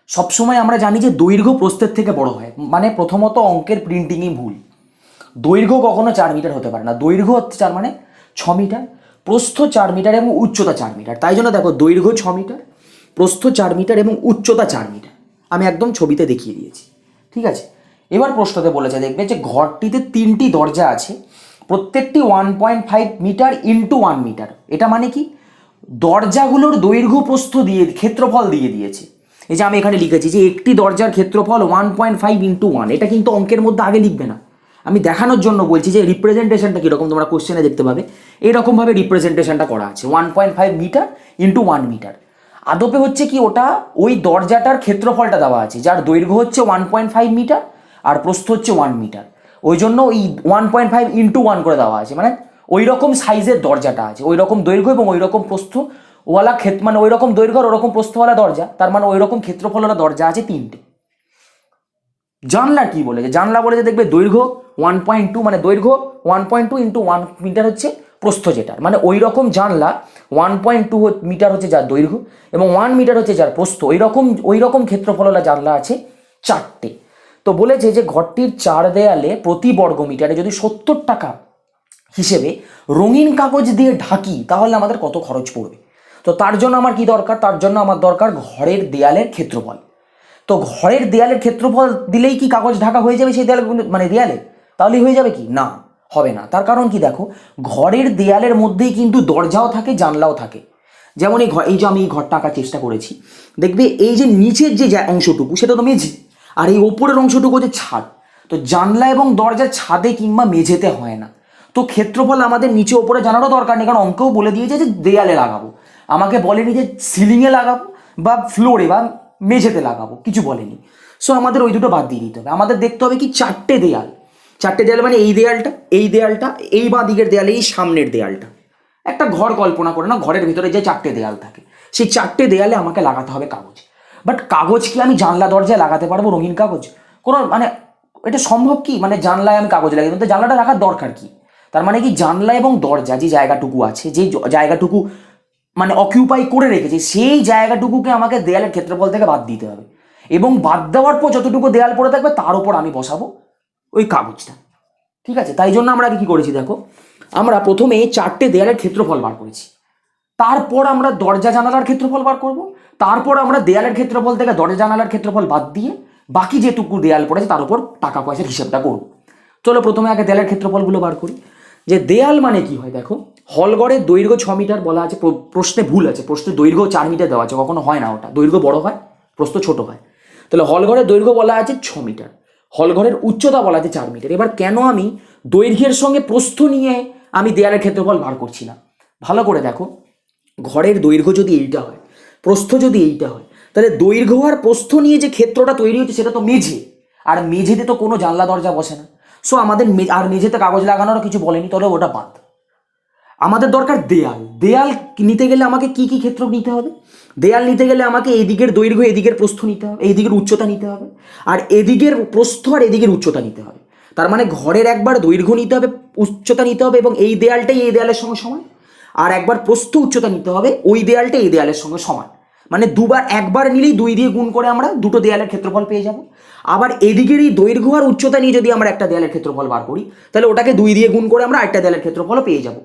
সবসময় আমরা জানি যে দৈর্ঘ্য প্রস্থের থেকে বড় হয়। মানে প্রথমত অঙ্কের প্রিন্টিংই ভুল। দৈর্ঘ্য কখনো 4 মিটার হতে পারে না। দৈর্ঘ্য হচ্ছে 4 মানে 6 মিটার, প্রস্থ 4 মিটার এবং উচ্চতা 4 মিটার। তাই জন্য দেখো, দৈর্ঘ্য 6 মিটার, প্রস্থ 4 মিটার এবং উচ্চতা 4 মিটার। আমি একদম ছবিতে দেখিয়ে দিয়েছি, ঠিক আছে? এবার প্রশ্নতে বলেছে, দেখবে যে ঘরটিতে 3টি দরজা আছে, প্রত্যেকটি 1.5 মিটার ইন্টু 1 মিটার। এটা মানে কি, দরজাগুলোর দৈর্ঘ্য প্রস্থ দিয়ে ক্ষেত্রফল দিয়ে দিয়েছে। এই যে আমি এখানে লিখেছি যে একটি দরজার ক্ষেত্রফল 1.5 ইন্টু 1। এটা কিন্তু অঙ্কের মধ্যে আগে লিখবে না, আমি দেখানোর জন্য বলছি যে রিপ্রেজেন্টেশনটা কীরকম তোমরা কোশ্চেনে দেখতে পাবে। এইরকমভাবে রিপ্রেজেন্টেশনটা করা আছে, 1.5 মিটার ইন্টু 1 মিটার। আদপে হচ্ছে কি, ওটা ওই দরজাটার ক্ষেত্রফলটা দেওয়া আছে, যার দৈর্ঘ্য হচ্ছে 1.5 মিটার আর প্রস্থ হচ্ছে 1 মিটার। ওই জন্য ওই 1.5 ইন্টু 1 করে দেওয়া আছে। মানে ওই রকম সাইজের দরজাটা আছে, ওই রকম দৈর্ঘ্য এবং ওই রকম প্রস্থওয়ালা মানে ওই রকম দৈর্ঘ্য আর ওরকম প্রস্থওয়ালা দরজা, তার মানে ওই রকম ক্ষেত্রফলওয়ালা দরজা আছে 3টে। জানলা কি বলেছে, জানলা বলেছে দেখবে দৈর্ঘ্য 1.2, মানে দৈর্ঘ্য 1.2 ইন্টু 1 মিটার হচ্ছে প্রস্থ যেটার। মানে ওই রকম জানলা 1.2 মিটার হচ্ছে যার দৈর্ঘ্য এবং 1 মিটার হচ্ছে যার প্রস্থ। ওই রকম ক্ষেত্রফলওয়ালা জানলা আছে 4টে। তো বলেছে যে ঘরটির 4 দেয়ালে প্রতি বর্গ মিটারে যদি 70 টাকা হিসেবে রঙিন কাগজ দিয়ে ঢাকি, তাহলে আমাদের কত খরচ পড়বে। তো তার জন্য আমার কি দরকার, তার জন্য আমার দরকার ঘরের দেয়ালের ক্ষেত্রফল। তো ঘরের দেয়ালের ক্ষেত্রফল দিলেই কি কাগজ ঢাকা হয়ে যাবে সেই দেয়ালগুলো, মানে দেয়ালে? তাহলেই হয়ে যাবে কি? না, হবে না। তার কারণ কি, দেখো, ঘরের দেয়ালের মধ্যেই কিন্তু দরজাও থাকে, জানলাও থাকে। যেমন এই যে আমি এই ঘরটা আঁকার চেষ্টা করেছি, দেখবে এই যে নিচের যে অংশটুকু সেটা তো মেঝে, আর এই ওপরের অংশটুকু হচ্ছে ছাদ। তো জানলা এবং দরজা ছাদে কিংবা মেঝেতে হয় না। তো ক্ষেত্রফল আমাদের নিচে ওপরে জানারও দরকার নেই, কারণ অঙ্কেও বলে দিয়েছে যে দেয়ালে লাগাবো। আমাকে বলেনি যে সিলিংয়ে লাগাবো বা ফ্লোরে বা মেঝেতে লাগাবো, কিছু বলেনি। সো আমাদের ওই দুটো বাদ দিয়ে দিতে হবে। আমাদের দেখতে হবে কি, 4টে দেয়াল। 4টে দেয়াল মানে এই দেয়ালটা, এই দেয়ালটা, এই বাঁ দিকের দেয়াল, এই সামনের দেয়ালটা। একটা ঘর কল্পনা করে না, ঘরের ভিতরে যে 4টে দেয়াল থাকে, সেই 4টে দেয়ালে আমাকে লাগাতে হবে কাগজ। বাট কাগজ কি আমি জানলা দরজায় লাগাতে পারবো, রঙিন কাগজ? কোনো মানে এটা সম্ভব কি? মানে জানলায় আমি কাগজ লাগাই, কিন্তু জানলাটা রাখার দরকার কি? তার মানে কি, জানলা এবং দরজা যে জায়গাটুকু আছে, যে জায়গাটুকু মানে অকিউপাই করে রেখেছে, সেই জায়গাটুকুকে আমাকে দেয়ালের ক্ষেত্রফল থেকে বাদ দিতে হবে। এবং বাদ দেওয়ার পর যতটুকু দেয়াল পড়ে থাকবে তার উপর আমি বসাবো ওই কাগজটা, ঠিক আছে? তাই জন্য আমরা আগে কি করেছি, দেখো, আমরা প্রথমে 4টে দেয়ালের ক্ষেত্রফল বার করেছি, তারপর আমরা দরজা জানালার ক্ষেত্রফল বার করব, তারপর আমরা দেয়ালের ক্ষেত্রফল থেকে দরজা জানালার ক্ষেত্রফল বাদ দিয়ে বাকি যেটুকু দেয়াল পড়েছে তার উপর টাকা পয়সার হিসেবটা করব। চলো প্রথমে আগে দেয়ালের ক্ষেত্রফলগুলো বার করি। যে দেয়াল মানে কি হয়, দেখো, হলঘরের দৈর্ঘ্য 6 মিটার বলা আছে, প্রশ্নে ভুল আছে, প্রশ্নে দৈর্ঘ্য 4 মিটার দেওয়া আছে, কখনো হয় না, ওটা দৈর্ঘ্য বড় হয়, প্রস্থ ছোট হয়। তাহলে হলঘরের দৈর্ঘ্য বলা আছে 6 মিটার, হলঘরের উচ্চতা বলা আছে 4 মিটার। এবার কেন আমি দৈর্ঘ্যের সঙ্গে প্রস্থ নিয়ে আমি দেয়ালের ক্ষেত্রফল বার করছি না? ভালো করে দেখো, ঘরের দৈর্ঘ্য যদি এইটা হয়, প্রস্থ যদি এইটা হয়, তাহলে দৈর্ঘ্য আর প্রস্থ নিয়ে যে ক্ষেত্রটা তৈরি হচ্ছে সেটা তো মেঝে, আর মেঝেতে তো কোনো জানলা দরজা বসে না। সো আমাদের আর মেঝেতে কাগজ লাগানোর কিছু বলেনি, তাহলে ওটা বাদ। আমাদের দরকার দেয়াল। দেয়াল নিতে গেলে আমাকে কি কি ক্ষেত্র নিতে হবে? দেয়াল নিতে গেলে আমাকে এদিকের দৈর্ঘ্য, এদিকের প্রস্থ নিতে হবে, এইদিকের উচ্চতা নিতে হবে, আর এদিকের প্রস্থ আর এদিকের উচ্চতা নিতে হবে। তার মানে ঘরের একবার দৈর্ঘ্য নিতে হবে, উচ্চতা নিতে হবে, এবং এই দেয়ালটাই এই দেয়ালের সঙ্গে সমান। আর একবার প্রস্থ উচ্চতা নিতে হবে, ওই দেয়ালটা এই দেয়ালের সঙ্গে সমান। মানে দুবার, একবার নিলেই 2 দিয়ে গুণ করে আমরা দুটো দেয়ালের ক্ষেত্রফল পেয়ে যাব। আবার এদিকের এই দৈর্ঘ্য আর উচ্চতা নিয়ে যদি আমরা একটা দেয়ালের ক্ষেত্রফল বার করি, তাহলে ওটাকে 2 দিয়ে গুণ করে আমরা আরেকটা দেয়ালের ক্ষেত্রফলও পেয়ে যাব।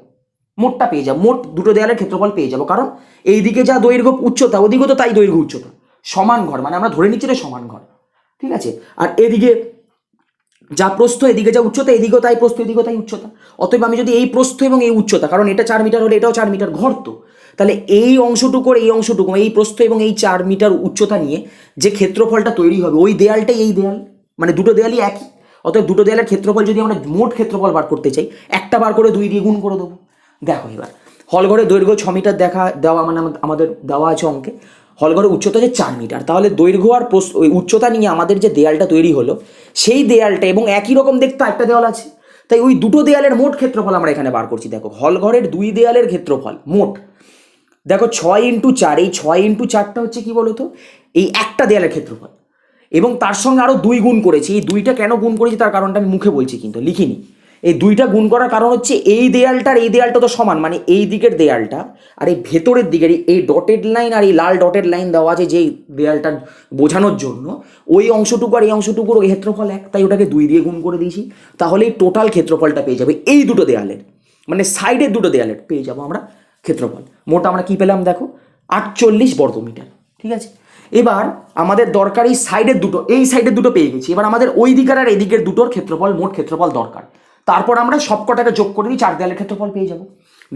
মোটটা পেয়ে যাবো, মোট দুটো দেয়ালের ক্ষেত্রফল পেয়ে যাবো। কারণ এইদিকে যা দৈর্ঘ্য উচ্চতা, ওদিকেও তো তাই দৈর্ঘ্য উচ্চতা, সমান ঘর, মানে আমরা ধরে নিচ্ছি এটা সমান ঘর, ঠিক আছে। আর এদিকে যা প্রস্থ এদিকে যা উচ্চতা, এদিকেও তাই প্রস্থ এদিকেও তাই উচ্চতা। অতএব আমি যদি এই প্রস্থ এবং এই উচ্চতা, কারণ এটা 4 মিটার হলে এটাও 4 মিটার ঘর, তো তাহলে এই অংশটুকু আর এই অংশটুকু, এই প্রস্থ এবং এই 4 মিটার উচ্চতা নিয়ে যে ক্ষেত্রফলটা তৈরি হবে, ওই দেয়ালটাই এই দেয়াল, মানে দুটো দেয়ালই একই। অতএব দুটো দেয়ালের ক্ষেত্রফল যদি আমরা মোট ক্ষেত্রফল বার করতে চাই, একটা বার করে 2 দিয়ে গুণ করে দেবো। দেখো এবার হলঘরের দৈর্ঘ্য 6 মিটার দেওয়া মানে আমাদের দেওয়া আছে অঙ্কে। হলঘরের উচ্চতা যে 4 মিটার, তাহলে দৈর্ঘ্য আর ওই উচ্চতা নিয়ে আমাদের যে দেয়ালটা তৈরি হলো, সেই দেয়ালটা এবং একই রকম দেখতে একটা দেওয়াল আছে, তাই ওই দুটো দেয়ালের মোট ক্ষেত্রফল আমরা এখানে বার করছি। দেখো হলঘরের 2 দেয়ালের ক্ষেত্রফল মোট, দেখো 6x4, এই 6x4টা হচ্ছে কি বলতো, এই একটা দেয়ালের ক্ষেত্রফল, এবং তার সঙ্গে আরও 2 গুণ করেছি। এই 2টা কেন গুণ করেছি তার কারণটা আমি মুখে বলছি, কিন্তু লিখিনি। এই 2টা গুণ করার কারণ হচ্ছে এই দেয়ালটার এই দেয়ালটা তো সমান, মানে এই দিকের দেয়ালটা আর এই ভেতরের দিকের এই ডটেড লাইন আর এই লাল ডটেড লাইন দেওয়া আছে যেই দেয়ালটা বোঝানোর জন্য, ওই অংশটুকু আর এই অংশটুকুর ক্ষেত্রফল এক, তাই ওটাকে 2 দিয়ে গুণ করে দিয়েছি। তাহলে এই টোটাল ক্ষেত্রফলটা পেয়ে যাবে এই দুটো দেয়ালের, মানে সাইডের দুটো দেয়ালের পেয়ে যাবো আমরা ক্ষেত্রফল। মোট আমরা কি পেলাম দেখো, 48 বর্গমিটার। ঠিক আছে, এবার আমাদের দরকার এই সাইডের দুটো, এই সাইডের দুটো পেয়ে গেছি। এবার আমাদের ওই দিকের আর এই দিকের দুটোর ক্ষেত্রফল, মোট ক্ষেত্রফল দরকার। তারপর আমরা সবকটাকে যোগ করে দিই, 4 দেয়ালের ক্ষেত্রফল পেয়ে যাব।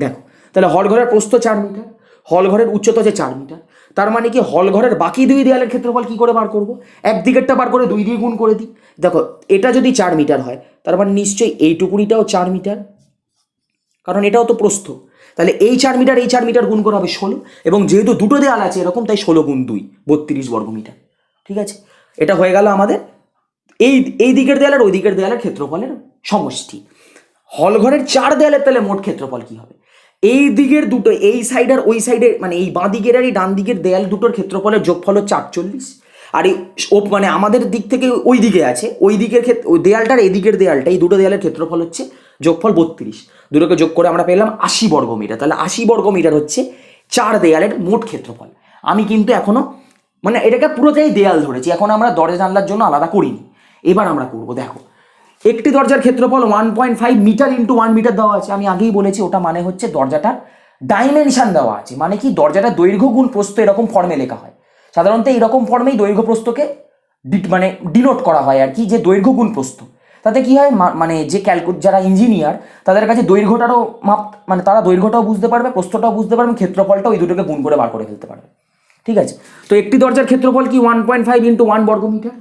দেখো তাহলে হলঘরের প্রস্থ 4 মিটার, হলঘরের উচ্চতা হচ্ছে 4 মিটার, তার মানে কি হলঘরের বাকি 2 দেয়ালের ক্ষেত্রফল কি করে বার করব, একদিকেরটা বার করে 2 দিয়ে গুণ করে দিই। দেখো এটা যদি 4 মিটার হয়, তার মানে নিশ্চয়ই এইটুকুনিটাও 4 মিটার, কারণ এটাও তো প্রস্থ। তাহলে এই 4 মিটার এই 4 মিটার গুণ করে হবে 16, এবং যেহেতু দুটো দেয়াল আছে এরকম, তাই 16 গুণ 2 32 বর্গমিটার। ঠিক আছে, এটা হয়ে গেল আমাদের এই দিকের দেয়াল আর ওই দিকের দেয়ালের ক্ষেত্রফলের সমষ্টি। হলঘরের 4 দেয়ালের তাহলে মোট ক্ষেত্রফল কি হবে, এই দিকের দুটো, এই সাইড আর ওই সাইডে, মানে এই বাঁ দিকের আর এই ডান দিকের দেয়াল দুটোর ক্ষেত্রফলের যোগফল হচ্ছে 48। আর এই মানে আমাদের দিক থেকে ওই দিকে আছে, ওই দিকের ওই দেয়ালটার এই দিকের দেয়ালটা, এই দুটো দেয়ালের ক্ষেত্রফল হচ্ছে যোগফল 32। দুটোকে যোগ করে আমরা পেলাম 80 বর্গমিটার। তাহলে 80 বর্গমিটার হচ্ছে 4 দেয়ালের মোট ক্ষেত্রফল। আমি কিন্তু এখনো মানে এটাকে পুরোটাই দেয়াল ধরেছি, এখন আমরা দরজা জানলার জন্য আলাদা করিনি। এবার আমরা করবো, দেখো একটি দরজার ক্ষেত্রফল 1.5 মিটার ইন্টু 1 মিটার দেওয়া আছে। আমি আগেই বলেছি ওটা মানে হচ্ছে দরজাটার ডাইমেনশন দেওয়া আছে, মানে কি দরজাটার দৈর্ঘ্য গুণ প্রস্থ এরকম ফর্মে লেখা হয়। সাধারণত এইরকম ফর্মেই দৈর্ঘ্য প্রস্থকে মানে ডিনোট করা হয় আর কি, যে দৈর্ঘ্য গুণ প্রস্থ। তাতে কি হয়, মানে যে যারা ইঞ্জিনিয়ার তাদের কাছে দৈর্ঘ্যটারও মাপ, মানে তারা দৈর্ঘ্যটাও বুঝতে পারবে, প্রস্থটাও বুঝতে পারবে, ক্ষেত্রফলটাও এই দুটোকে গুণ করে বার করে ফেলতে পারবে। ঠিক আছে, তো একটি দরজার ক্ষেত্রফল কি 1.5 ইন্টু 1 বর্গমিটার।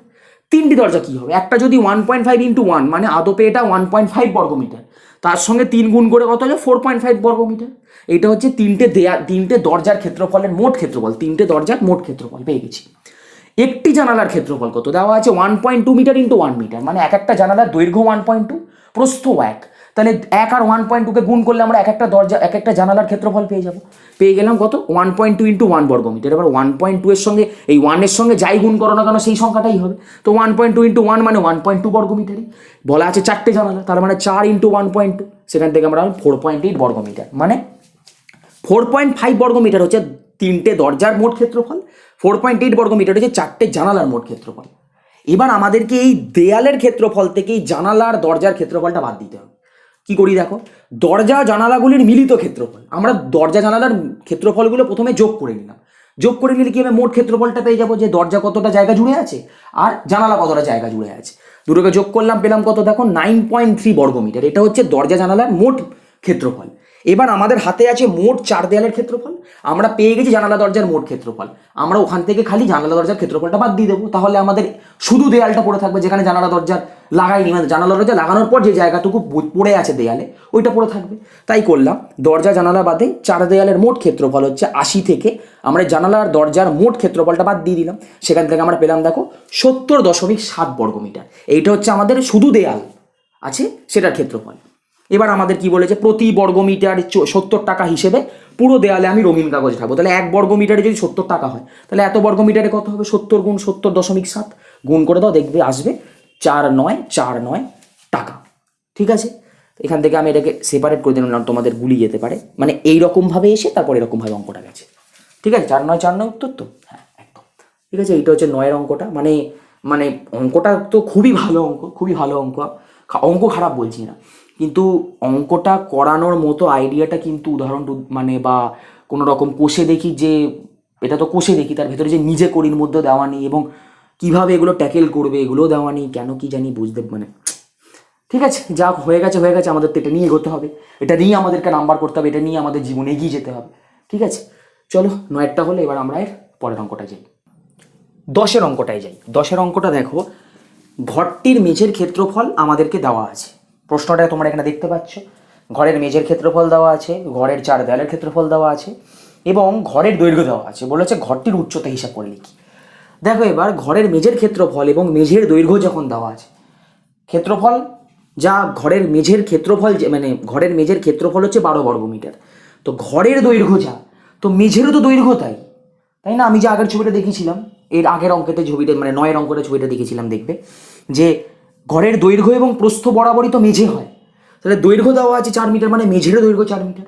3টি দরজা কি হবে, একটা যদি 1.5 ইন্টু 1, মানে আদপে এটা 1.5 বর্গমিটার, তার সঙ্গে 3 গুণ করে কত হবে 4.5 বর্গমিটার। এটা হচ্ছে 3টে দরজার ক্ষেত্রফলের মোট ক্ষেত্রফল, 3টে দরজার মোট ক্ষেত্রফল পেয়ে গেছি। একটি জানালার ক্ষেত্রফল কত দেওয়া আছে, 1.2 মিটার ইন্টু 1 মিটার, মানে এক একটা জানালার দৈর্ঘ্য 1.2, প্রস্থ 1। তাহলে 1 আর 1.2কে গুণ করলে আমরা এক একটা দরজা, এক একটা জানালার ক্ষেত্রফল পেয়ে গেলাম কত, 1.2 ইন্টু 1 বর্গমিটার। এবার 1.2 এর সঙ্গে এই 1 এর সঙ্গে যাই গুণ করো না কেন সেই সংখ্যাটাই হবে। তো 1.2 ইন্টু 1 মানে 1.2 বর্গমিটারই। বলা আছে 4টে জানালা, তার মানে 4 ইন্টু 1.2, সেখান থেকে আমরা 4.8 বর্গমিটার, মানে 4.5 বর্গমিটার হচ্ছে 3টে দরজার মোট ক্ষেত্রফল, 4.8 বর্গমিটার হচ্ছে 4টে জানালার মোট ক্ষেত্রফল। এবার আমাদেরকে এই দেয়ালের ক্ষেত্রফল থেকে এই জানালার দরজার ক্ষেত্রফলটা বাদ দিতে হবে। কি করি দেখো, দরজা জানালাগুলির মিলিত ক্ষেত্রফল, আমরা দরজা জানালার ক্ষেত্রফলগুলো প্রথমে যোগ করে নিলাম। যোগ করে নিলে কি হবে, মোট ক্ষেত্রফলটা পেয়ে যাবো, যে দরজা কতটা জায়গা জুড়ে আছে আর জানালা কতটা জায়গা জুড়ে আছে। দুটোকে যোগ করলাম, পেলাম কত দেখো 9.3 বর্গমিটার। এটা হচ্ছে দরজা জানালার মোট ক্ষেত্রফল। এবার আমাদের হাতে আছে মোট 4 দেয়ালের ক্ষেত্রফল, আমরা পেয়ে গেছি জানালা দরজার মোট ক্ষেত্রফল। আমরা ওখান থেকে খালি জানালা দরজার ক্ষেত্রফলটা বাদ দিয়ে দেবো, তাহলে আমাদের শুধু দেয়ালটা পড়ে থাকবে, যেখানে জানালা দরজার লাগাইনি, মানে জানালা দরজা লাগানোর পর যে জায়গাটুকু পড়ে আছে দেয়ালে ওইটা পড়ে থাকবে। তাই করলাম, দরজা জানালা বাদে 4 দেয়ালের মোট ক্ষেত্রফল হচ্ছে 80 থেকে আমরা জানালার দরজার মোট ক্ষেত্রফলটা বাদ দিয়ে দিলাম, সেখান থেকে আমরা পেলাম দেখো 70.7 বর্গমিটার। এইটা হচ্ছে আমাদের শুধু দেয়াল আছে সেটার ক্ষেত্রফল। এবার আমাদের কি বলেছে, প্রতি বর্গমিটার 70 টাকা হিসেবে পুরো দেয়ালে আমি রঙিন কাগজ থাকবো। তাহলে 1 বর্গমিটারে যদি 70 টাকা হয়, তাহলে এত বর্গমিটারে কত হবে, 70 গুণ 70.7 গুণ করে দাও, দেখবে আসবে 4949 টাকা। ঠিক আছে, এখান থেকে আমি এটাকে সেপারেট করে দিলাম, তোমাদের গুলিয়ে যেতে পারে, মানে এইরকমভাবে এসে তারপর এরকমভাবে অঙ্কটা গেছে। ঠিক আছে, 4949 উত্তর তো, হ্যাঁ একদম ঠিক আছে। এইটা হচ্ছে 9-এর অঙ্কটা, মানে মানে অঙ্কটা তো খুবই ভালো অঙ্ক, খুবই ভালো অঙ্ক, অঙ্ক খারাপ বলছি না, কিন্তু অঙ্কটা করানোর মতো আইডিয়াটা কিন্তু উদাহরণ মানে বা কোনো রকম কোষে দেখি, যে এটা তো কোষে দেখি, তার ভেতরে যে নিজে করির মধ্যে দেওয়া নেই এবং কিভাবে এগুলো ট্যাকেল করবে এগুলো দেওয়া নেই, কেন কি জানি বুঝতে মানে ঠিক আছে, যা হয়ে গেছে হয়ে গেছে, আমাদের তো এটা নিয়ে এগোতে হবে, এটা নিয়ে আমাদেরকে নাম্বার করতে হবে, এটা নিয়ে আমাদের জীবনে এগিয়ে যেতে হবে। ঠিক আছে, চলো 9টা হলে এবার আমরা এর পরের অঙ্কটা যাই, 10-এর অঙ্কটায় যাই। 10-এর অঙ্কটা দেখো, ঘরটির মেঝের ক্ষেত্রফল আমাদেরকে দেওয়া আছে। প্রশ্নটা তোমরা এখানে দেখতে পাচ্ছ, ঘরের মেঝের ক্ষেত্রফল দেওয়া আছে, ঘরের 4 দেয়ালের ক্ষেত্রফল দেওয়া আছে এবং ঘরের দৈর্ঘ্য দেওয়া আছে। বলেছে ঘরটির উচ্চতা হিসাব করে লিখি। দেখো এবার ঘরের মেঝের ক্ষেত্রফল এবং মেঝের দৈর্ঘ্য যখন দেওয়া আছে, ক্ষেত্রফল যা ঘরের মেঝের ক্ষেত্রফল মানে ঘরের মেঝের ক্ষেত্রফল হচ্ছে 12 বর্গমিটার, তো ঘরের দৈর্ঘ্য যা, তো মেঝেরও তো দৈর্ঘ্য তাই, তাই না? আমি যে আগের ছবিটা দেখিয়েছিলাম, এর আগের অঙ্কেতে ছবিটা মানে 9-এর অঙ্কতে ছবিটা দেখেছিলাম, দেখবে যে ঘরের দৈর্ঘ্য এবং প্রস্থ বরাবরই তো মেঝে হয়। তাহলে দৈর্ঘ্য দেওয়া আছে 4 মিটার, মানে মেঝেরও দৈর্ঘ্য 4 মিটার।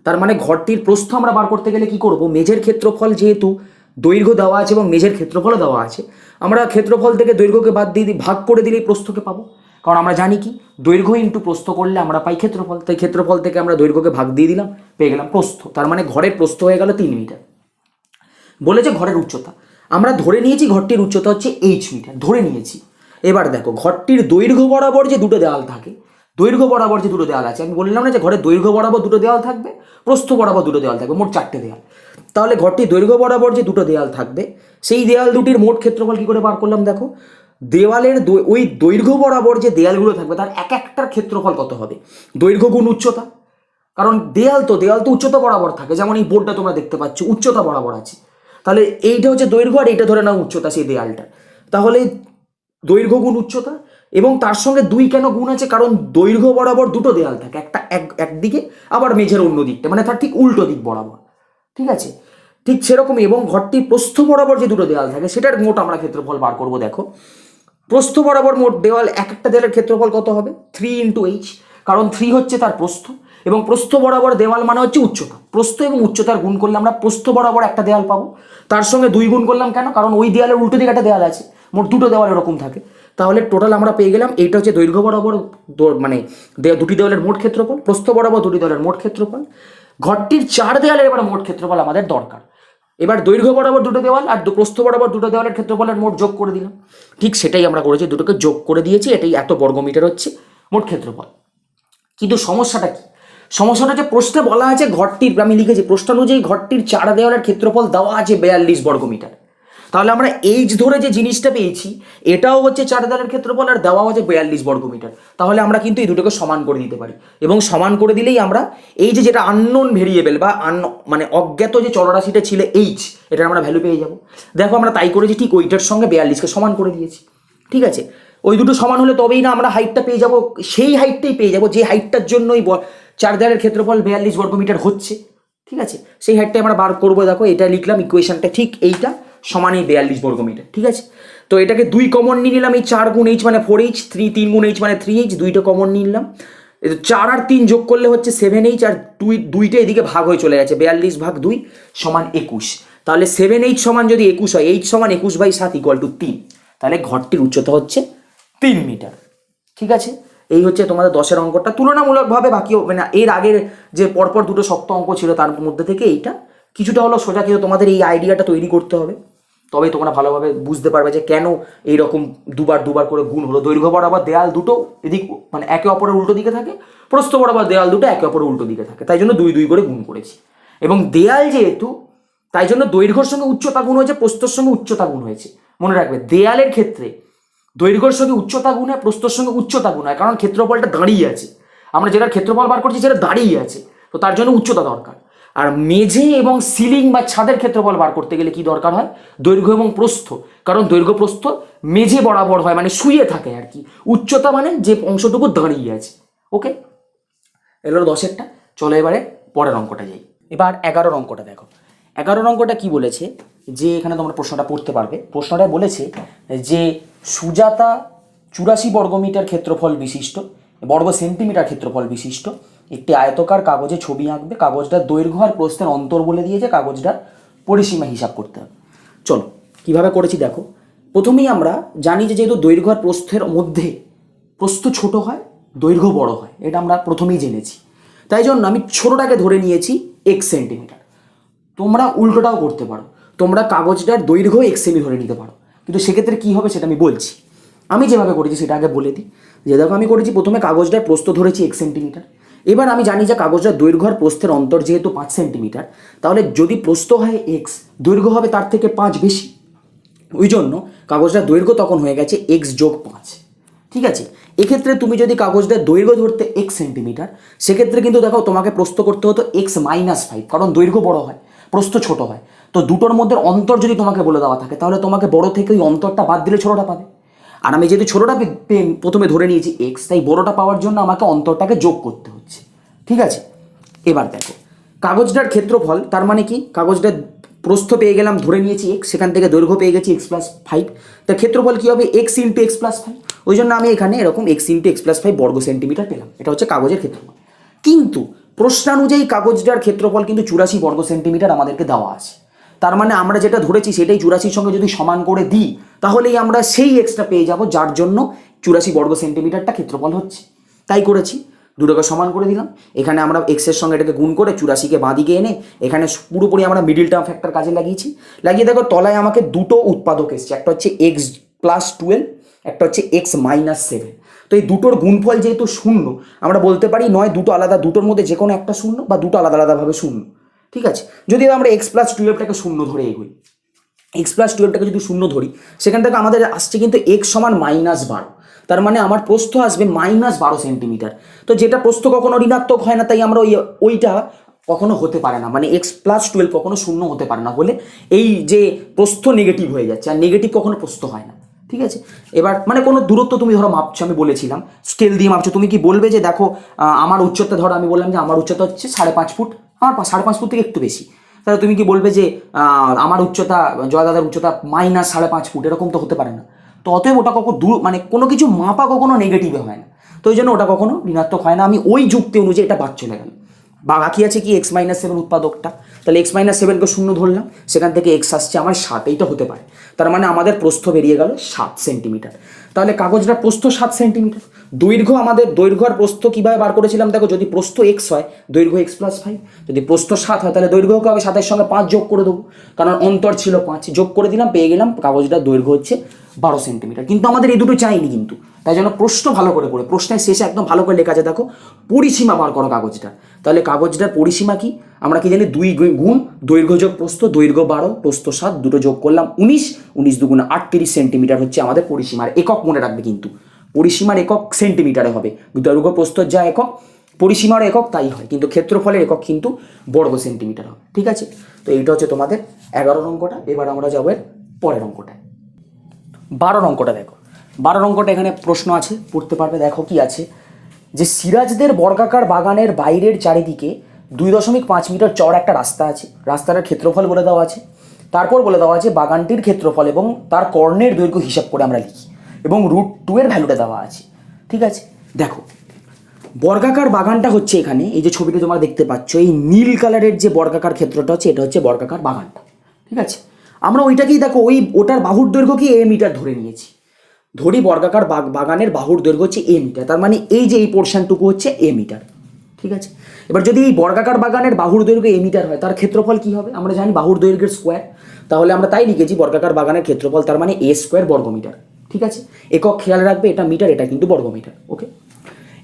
তার মানে ঘরটির প্রস্থ আমরা বার করতে গেলে কি করব, মেঝের ক্ষেত্রফল যেহেতু দৈর্ঘ্য দেওয়া আছে এবং মেঝের ক্ষেত্রফলও দেওয়া আছে, আমরা ক্ষেত্রফল থেকে দৈর্ঘ্যকে বাদ দিয়ে ভাগ করে দিলেই প্রস্থকে পাবো। কারণ আমরা জানি কি, দৈর্ঘ্য ইন্টু প্রস্থ করলে আমরা পাই ক্ষেত্রফল, তাই ক্ষেত্রফল থেকে আমরা দৈর্ঘ্যকে ভাগ দিয়ে দিলাম, পেয়ে গেলাম প্রস্থ। তার মানে ঘরের প্রস্থ হয়ে গেল 3 মিটার। বলেছে ঘরের উচ্চতা, আমরা ধরে নিয়েছি ঘরটির উচ্চতা হচ্ছে মিটার, ধরে নিয়েছি। এবার দেখো ঘরটির দৈর্ঘ্য বরাবর যে দুটো দেওয়াল থাকে, দৈর্ঘ্য বরাবর যে দুটো দেওয়াল আছে, আমি বললাম না যে ঘরের দৈর্ঘ্য বরাবর দুটো দেওয়াল থাকবে, প্রস্থ বরাবর দুটো দেওয়াল থাকবে, মোট 4টে দেওয়াল। তাহলে ঘরটির দৈর্ঘ্য বরাবর যে দুটো দেওয়াল থাকবে, সেই দেওয়াল দুটির মোট ক্ষেত্রফল কি করে বার করলাম দেখো, দেওয়ালের ওই দৈর্ঘ্য বরাবর যে দেওয়ালগুলো থাকবে তার এক একটার ক্ষেত্রফল কত হবে, দৈর্ঘ্য গুণ উচ্চতা। কারণ দেওয়াল তো উচ্চতা বরাবর থাকে, যেমন এই বোর্ডটা তোমরা দেখতে পাচ্ছ উচ্চতা বরাবর আছে, তাহলে এইটা হচ্ছে দৈর্ঘ্য আর এইটা ধরে নাও উচ্চতা সেই দেয়ালটা, তাহলে দৈর্ঘ্য গুণ উচ্চতা। এবং তার সঙ্গে 2 কেন গুণ আছে, কারণ দৈর্ঘ্য বরাবর দুটো দেয়াল থাকে, একটা একদিকে আবার মেঝের অন্য দিকটা, মানে তার ঠিক উল্টো দিক বরাবর। ঠিক আছে, ঠিক সেরকমই এবং ঘরটির প্রস্থ বরাবর যে দুটো দেয়াল থাকে সেটার মোট আমরা ক্ষেত্রফল বার করব। দেখো প্রস্থ বরাবর মোট দেওয়াল, এক একটা দেওয়ালের ক্ষেত্রফল কত হবে, 3 × h, কারণ 3 হচ্ছে তার প্রস্থ এবং প্রস্থ বরাবর দেওয়াল মানে হচ্ছে উচ্চতা, প্রস্থ এবং উচ্চতার গুণ করলে আমরা প্রস্থ বরাবর একটা দেওয়াল পাবো। তার সঙ্গে 2 গুণ করলাম কেন, কারণ ওই দেওয়ালের উল্টো দিকে একটা দেওয়াল আছে, মোট দুটো দেওয়াল এরকম থাকে। তাহলে টোটাল আমরা পেয়ে গেলাম, এইটা হচ্ছে দৈর্ঘ্য বরাবর মানে দুটি দেওয়ালের মোট ক্ষেত্রফল, প্রস্থ বরাবর দুটি দেওয়ালের মোট ক্ষেত্রফল। ঘরটির 4 দেওয়ালের এবার মোট ক্ষেত্রফল আমাদের দরকার। এবার দৈর্ঘ্য বরাবর দুটো দেওয়াল আর প্রস্থ বরাবর দুটো দেওয়ালের ক্ষেত্রফলের মোট যোগ করে দিলাম। ঠিক সেটাই আমরা করেছি, দুটোকে যোগ করে দিয়েছি, এটাই এত বর্গমিটার হচ্ছে মোট ক্ষেত্রফল। কিন্তু সমস্যাটা কি, সমস্যাটা যে প্রশ্নে বলা আছে ঘরটির, আমি লিখেছি প্রশ্ন অনুযায়ী ঘরটির 4 দেওয়ালের ক্ষেত্রফল দেওয়া আছে 42 বর্গমিটার। তাহলে আমরা এইচ ধরে যে জিনিসটা পেয়েছি এটাও হচ্ছে 4 দেওয়ালের ক্ষেত্রফল আর দেওয়া হচ্ছে 42 বর্গমিটার। তাহলে আমরা কিন্তু এই দুটোকে সমান করে দিতে পারি এবং সমান করে দিলেই আমরা এই যে যেটা আননোন ভেরিয়েবল বা মানে অজ্ঞাত যে চলরাশিটা ছিল এইচ, এটার আমরা ভ্যালু পেয়ে যাব। দেখো আমরা তাই করেছি, ঠিক ওইটার সঙ্গে 42কে সমান করে দিয়েছি। ঠিক আছে, ওই দুটো সমান হলে তবেই না আমরা হাইটটা পেয়ে যাব, সেই হাইটটাই পেয়ে যাব যে হাইটটার জন্য ওই 4 দেওয়ালের ক্ষেত্রফল 42 বর্গমিটার হচ্ছে। ঠিক আছে, সেই হাইটটা আমরা বার করবো। দেখো এটা লিখলাম ইকুয়েশনটা, ঠিক এইটা সমান এই 42 বর্গমিটার। ঠিক আছে, তো এটাকে 2 কমন নিয়ে নিলাম, এই 4 গুণ h মানে 4h, 3 গুণ h মানে 3h, 2টা কমন নিয়ে নিলাম। 4 আর 3 যোগ করলে হচ্ছে 7h আর 2টা এদিকে ভাগ হয়ে চলে গেছে, 42 ভাগ 2 সমান 21। তাহলে 7h সমান যদি 21 হয়, h সমান 21/7 = 3, তাহলে ঘরটির উচ্চতা হচ্ছে 3 মিটার। ঠিক আছে, এই হচ্ছে তোমাদের 10-এর অঙ্কটা। তুলনামূলকভাবে বাকি মানে এর আগের যে পরপর দুটো শক্ত অঙ্ক ছিল তার মধ্যে থেকে এইটা কিছুটা হলো সোজা, কিন্তু তোমাদের এই আইডিয়াটা তৈরি করতে হবে, তবেই তোমরা ভালোভাবে বুঝতে পারবে যে কেন এইরকম দুবার করে গুণ হলো। দৈর্ঘ্য বরাবর দেয়াল দুটো এদিক মানে একে অপরের উল্টো দিকে থাকে, প্রস্থ বরাবর দেয়াল দুটো একে অপরের উল্টো দিকে থাকে, তাই জন্য 2 করে গুণ করেছি। এবং দেয়াল যেহেতু, তাই জন্য দৈর্ঘ্যের সঙ্গে উচ্চতা গুণ হয়েছে, প্রস্থের সঙ্গে উচ্চতা গুণ হয়েছে। মনে রাখবে দেয়ালের ক্ষেত্রে দৈর্ঘ্যের সঙ্গে উচ্চতা গুণ হয়, প্রস্থের সঙ্গে উচ্চতা গুণ হয়, কারণ ক্ষেত্রফলটা দাঁড়িয়ে আছে, আমরা যেটার ক্ষেত্রফল বার করছি সেটা দাঁড়িয়ে আছে, তো তার জন্য উচ্চতা দরকার। আর মেঝে এবং সিলিং বা ছাদের ক্ষেত্রফল বার করতে গেলে কি দরকার হয়, দৈর্ঘ্য এবং প্রস্থ, কারণ দৈর্ঘ্য প্রস্থ মেঝে বরাবর হয়, মানে শুয়ে থাকে আর কি। উচ্চতা মানে যে অংশটুকু দাঁড়িয়ে আছে। ওকে, এগুলো 10-এরটা। চলো এবারে পরের অঙ্কটা যাই। এবার 11-র অঙ্কটা দেখো। 11-র অঙ্কটা কি বলেছে, যে এখানে তোমরা প্রশ্নটা পড়তে পারবে। প্রশ্নটা বলেছে যে সুজাতা 84 বর্গমিটার ক্ষেত্রফল বিশিষ্ট, বর্গ সেন্টিমিটার ক্ষেত্রফল বিশিষ্ট একটি আয়তকার কাগজে ছবি আঁকবে। কাগজটার দৈর্ঘ্য আর প্রস্থের অন্তর বলে দিয়েছে, কাগজটার পরিসীমা হিসাব করতে হবে। চলো কিভাবে করেছি দেখো। প্রথমেই আমরা জানি যে যেহেতু দৈর্ঘ্য আর প্রস্থের মধ্যে প্রস্থ ছোট হয়, দৈর্ঘ্য বড় হয়, এটা আমরা প্রথমেই জেনেছি। তাই জন্য আমি ছোটটাকে ধরে নিয়েছি x সেন্টিমিটার। তোমরা উল্টোটাও করতে পারো, তোমরা কাগজটার দৈর্ঘ্য x সেমি ধরে নিতে পারো, কিন্তু সেক্ষেত্রে কী হবে সেটা আমি বলছি। আমি যেভাবে করেছি সেটা আগে বলে দিই। যে দেখো আমি করেছি প্রথমে কাগজটার প্রস্থ ধরেছি 1 সেন্টিমিটার। এবার আমি জানি যে কাগজটার দৈর্ঘ্য আর প্রস্থের অন্তর যেহেতু 5 সেন্টিমিটার, তাহলে যদি প্রস্থ হয় এক্স, দৈর্ঘ্য হবে তার থেকে 5 বেশি। ওই জন্য কাগজটার দৈর্ঘ্য তখন হয়ে গেছে এক্স যোগ 5। ঠিক আছে, এক্ষেত্রে তুমি যদি কাগজটার দৈর্ঘ্য ধরতে 1 সেন্টিমিটার, সেক্ষেত্রে কিন্তু দেখো তোমাকে প্রস্থ করতে হতো x-5, কারণ দৈর্ঘ্য বড় হয় প্রস্থ ছোট হয়। তো দুটোর মধ্যে অন্তর যদি তোমাকে বলে দেওয়া থাকে, তাহলে তোমাকে বড় থেকে ওই অন্তরটা বাদ দিলে ছোটটা পাবে। আর আমি যেহেতু ছোটটা প্রথমে ধরে নিয়েছি এক্স, তাই বড়টা পাওয়ার জন্য আমাকে অন্তরটাকে যোগ করতে হচ্ছে। ঠিক আছে, এবার দেখো কাগজটার ক্ষেত্রফল, তার মানে কি কাগজটার প্রস্থ পেয়ে গেলাম, ধরে নিয়েছি এক্স, সেখান থেকে দৈর্ঘ্য পেয়ে গেছি x+5, তার ক্ষেত্রফল কী হবে x × x+5। ওই জন্য আমি এখানে এরকম x × x+5 বর্গ সেন্টিমিটার পেলাম। এটা হচ্ছে কাগজের ক্ষেত্রফল। কিন্তু প্রশ্নানুযায়ী কাগজটার ক্ষেত্রফল কিন্তু 84 বর্গ সেন্টিমিটার আমাদেরকে দেওয়া আছে। তার মানে আমরা যেটা ধরেছি সেটাই 84-র সঙ্গে যদি সমান করে দিই, তাহলেই আমরা সেই এক্সটা পেয়ে যাব, যার জন্য 84 বর্গ সেন্টিমিটারটা ক্ষেত্রফল হচ্ছে। তাই করেছি, দুটোকে সমান করে দিলাম। এখানে আমরা এক্সের সঙ্গে এটাকে গুণ করে 84কে বাঁদিকে এনে এখানে পুরোপুরি আমরা মিডিল টার্ম ফ্যাক্টর কাজে লাগিয়েছি। লাগিয়ে দেখো তলায় আমাকে দুটো উৎপাদক এসছে, একটা হচ্ছে x+12, একটা হচ্ছে x-7। তো এই দুটোর গুণফল যেহেতু শূন্য, আমরা বলতে পারি নয় দুটো আলাদা, দুটোর মধ্যে যে কোনো একটা শূন্য বা দুটো আলাদা আলাদাভাবে শূন্য। ঠিক আছে, যদি আমরা x+12টাকে শূন্য ধরে এগোই, x+12টাকে যদি শূন্য ধরি, সেখান থেকে আমাদের আসছে কিন্তু x সমান -12। তার মানে আমার প্রস্থ আসবে -12 সেন্টিমিটার। তো যেটা প্রস্থ কখনো ঋণাত্মক হয় না, তাই আমরা ওইটা কখনো হতে পারে না, মানে x+12 কখনো শূন্য হতে পারে না, বলে এই যে প্রস্থ নেগেটিভ হয়ে যাচ্ছে, আর নেগেটিভ কখনো প্রস্থ হয় না। ঠিক আছে, এবার মানে কোনো দূরত্ব তুমি ধরো মাপছো, আমি বলেছিলাম স্কেল দিয়ে মাপছো, তুমি কি বলবে যে দেখো আমার উচ্চতা, ধরো আমি বললাম যে আমার উচ্চতা হচ্ছে 5.5 ফুট, আমার 5.5 ফুট থেকে একটু বেশি, তাহলে তুমি কি বলবে যে আমার উচ্চতা, জয় দাদার উচ্চতা -5.5 ফুট? এরকম তো হতে পারে না। তো অতএব ওটা কখনো মানে কোনো কিছু মাপা কখনো নেগেটিভে হয় না, তো ওই জন্য ওটা কখনো ঋণাত্মক হয় না। আমি ওই যুক্তি অনুযায়ী এটা বাদ চলে গেল। বা বাকি আছে কি x-7 উৎপাদকটা, তাহলে x-7কে শূন্য ধরলাম, সেখান থেকে x আসছে আমার 7, এইটা হতে পারে। তার মানে আমাদের প্রস্থ বেরিয়ে গেল 7 সেন্টিমিটার। তাহলে কাগজটার প্রস্থ 7 সেন্টিমিটার। দৈর্ঘ্য, আমাদের দৈর্ঘ্য আর প্রস্থ কীভাবে বার করেছিলাম দেখো, যদি প্রস্থ x হয় দৈর্ঘ্য x+5, যদি প্রস্থ 7 হয় তাহলে দৈর্ঘ্যকে হবে 7-এর সঙ্গে 5 যোগ করে দেবো, কারণ অন্তর ছিল 5, যোগ করে দিলাম, পেয়ে গেলাম কাগজটার দৈর্ঘ্য হচ্ছে 12 সেন্টিমিটার। কিন্তু আমাদের এই দুটো চাইনি কিন্তু, তাই জন্য প্রশ্ন ভালো করে পড়ে, প্রশ্নের শেষে একদম ভালো করে লেখা আছে দেখো, পরিসীমা বার করো কাগজটা। তাহলে কাগজটার পরিসীমা কি আমরা কি জানি, 2 গুণ দৈর্ঘ্য যোগ প্রস্থ, দৈর্ঘ্য 12 প্রস্থ 7, দুটো যোগ করলাম 19, 19 দুগুণ 38 সেন্টিমিটার হচ্ছে আমাদের পরিসীমার একক। মনে রাখবে কিন্তু পরিসীমার একক সেন্টিমিটারে হবে, দৈর্ঘ্য প্রস্থর যা একক পরিসীমার একক তাই হয়, কিন্তু ক্ষেত্রফলের একক কিন্তু বর্গ সেন্টিমিটার হবে। ঠিক আছে, তো এইটা হচ্ছে তোমাদের 11 অঙ্কটা। এবার আমরা যাবো এর পরের অঙ্কটায়। 12 অঙ্কটা দেখো, 12 অঙ্কটা এখানে প্রশ্ন আছে, পড়তে পারবে। দেখো কি আছে, যে সিরাজদের বর্গাকার বাগানের বাইরের চারিদিকে 2.5 মিটার চওড়া একটা রাস্তা আছে, রাস্তাটার ক্ষেত্রফল বলে দেওয়া আছে, তারপর বলে দেওয়া আছে বাগানটির ক্ষেত্রফল এবং তার কর্ণের দৈর্ঘ্য হিসাব করে আমরা লিখি, এবং √2 এর ভ্যালুটা দেওয়া আছে। ঠিক আছে, দেখো বর্গাকার বাগানটা হচ্ছে এখানে এই যে ছবিটা তোমরা দেখতে পাচ্ছ, এই নীল কালারের যে বর্গাকার ক্ষেত্রটা হচ্ছে, এটা হচ্ছে বর্গাকার বাগানটা। ঠিক আছে, আমরা ওইটাকেই দেখো ওটার বাহুর দৈর্ঘ্যকে a মিটার ধরে নিয়েছি। ধরি বর্গাকার বাগানের বাহুর দৈর্ঘ্য হচ্ছে a মিটার, তার মানে এই যে এই পোর্শনটুকু হচ্ছে a মিটার। ঠিক আছে, এবার যদি এই বর্গাকার বাগানের বাহুর দৈর্ঘ্য a মিটার হয়, তার ক্ষেত্রফল কি হবে? আমরা জানি বাহুর দৈর্ঘ্যের স্কোয়ার, তাহলে আমরা তাই লিখেছি বর্গাকার বাগানের ক্ষেত্রফল, তার মানে a² বর্গমিটার। ঠিক আছে, একক খেয়াল রাখবে, এটা মিটার, এটা কিন্তু বর্গমিটার। ওকে,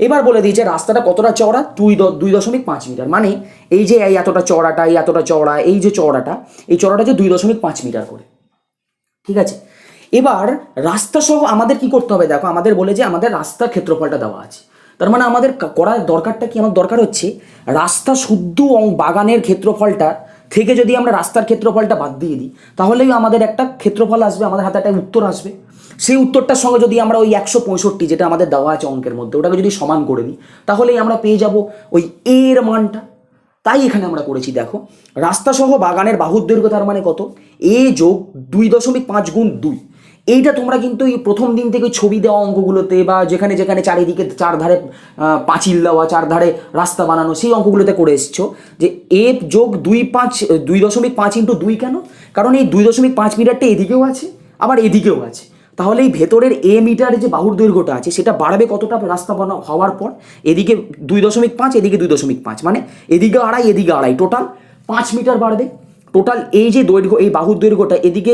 এবার বলে দিয়েছে রাস্তাটা কতটা চওড়া, 2.5 মিটার, মানে এই যে এই এতটা চওড়াটা, এই এতটা চওড়া, এই যে চওড়াটা, এই চওড়াটা যে 2.5 মিটার করে। ঠিক আছে, এবার রাস্তা সহ আমাদের কি করতে হবে দেখো, আমাদের বলে যে আমাদের রাস্তার ক্ষেত্রফলটা দেওয়া আছে, তার মানে আমাদের করার দরকারটা কি, আমার দরকার হচ্ছে রাস্তা শুদ্ধ বাগানের ক্ষেত্রফলটা থেকে যদি আমরা রাস্তার ক্ষেত্রফলটা বাদ দিয়ে দিই, তাহলেই আমাদের একটা ক্ষেত্রফল আসবে, আমাদের হাতে একটা উত্তর আসবে। সেই উত্তরটার সঙ্গে যদি আমরা ওই 165 যেটা আমাদের দেওয়া আছে অঙ্কের মধ্যে, ওটাকে যদি সমান করে দিই, তাহলেই আমরা পেয়ে যাব ওই এর মানটা। তাই এখানে আমরা করেছি দেখো, রাস্তা সহ বাগানের বাহুর দৈর্ঘ্য, তার মানে কত, a যোগ 2.5 গুণ 2। এইটা তোমরা কিন্তু এই প্রথম দিন থেকে ছবি দেওয়া অঙ্কগুলোতে বা যেখানে যেখানে চারিদিকে চারধারে পাঁচিল দেওয়া, চারধারে রাস্তা বানানো, সেই অঙ্কগুলোতে করে এসছো যে a যোগ 2.5 ইন্টু 2 কেন, কারণ এই 2.5 মিটারটা এদিকেও আছে আবার এদিকেও আছে, তাহলে এই ভেতরের a মিটারে যে বাহুর দৈর্ঘ্যটা আছে সেটা বাড়বে কতটা রাস্তা বানা হওয়ার পর, এদিকে 2.5, এদিকে 2.5, মানে এদিকে 2.5 এদিকে 2.5, টোটাল 5 মিটার বাড়বে। টোটাল এই যে দৈর্ঘ্য, এই বাহুর দৈর্ঘ্যটা এদিকে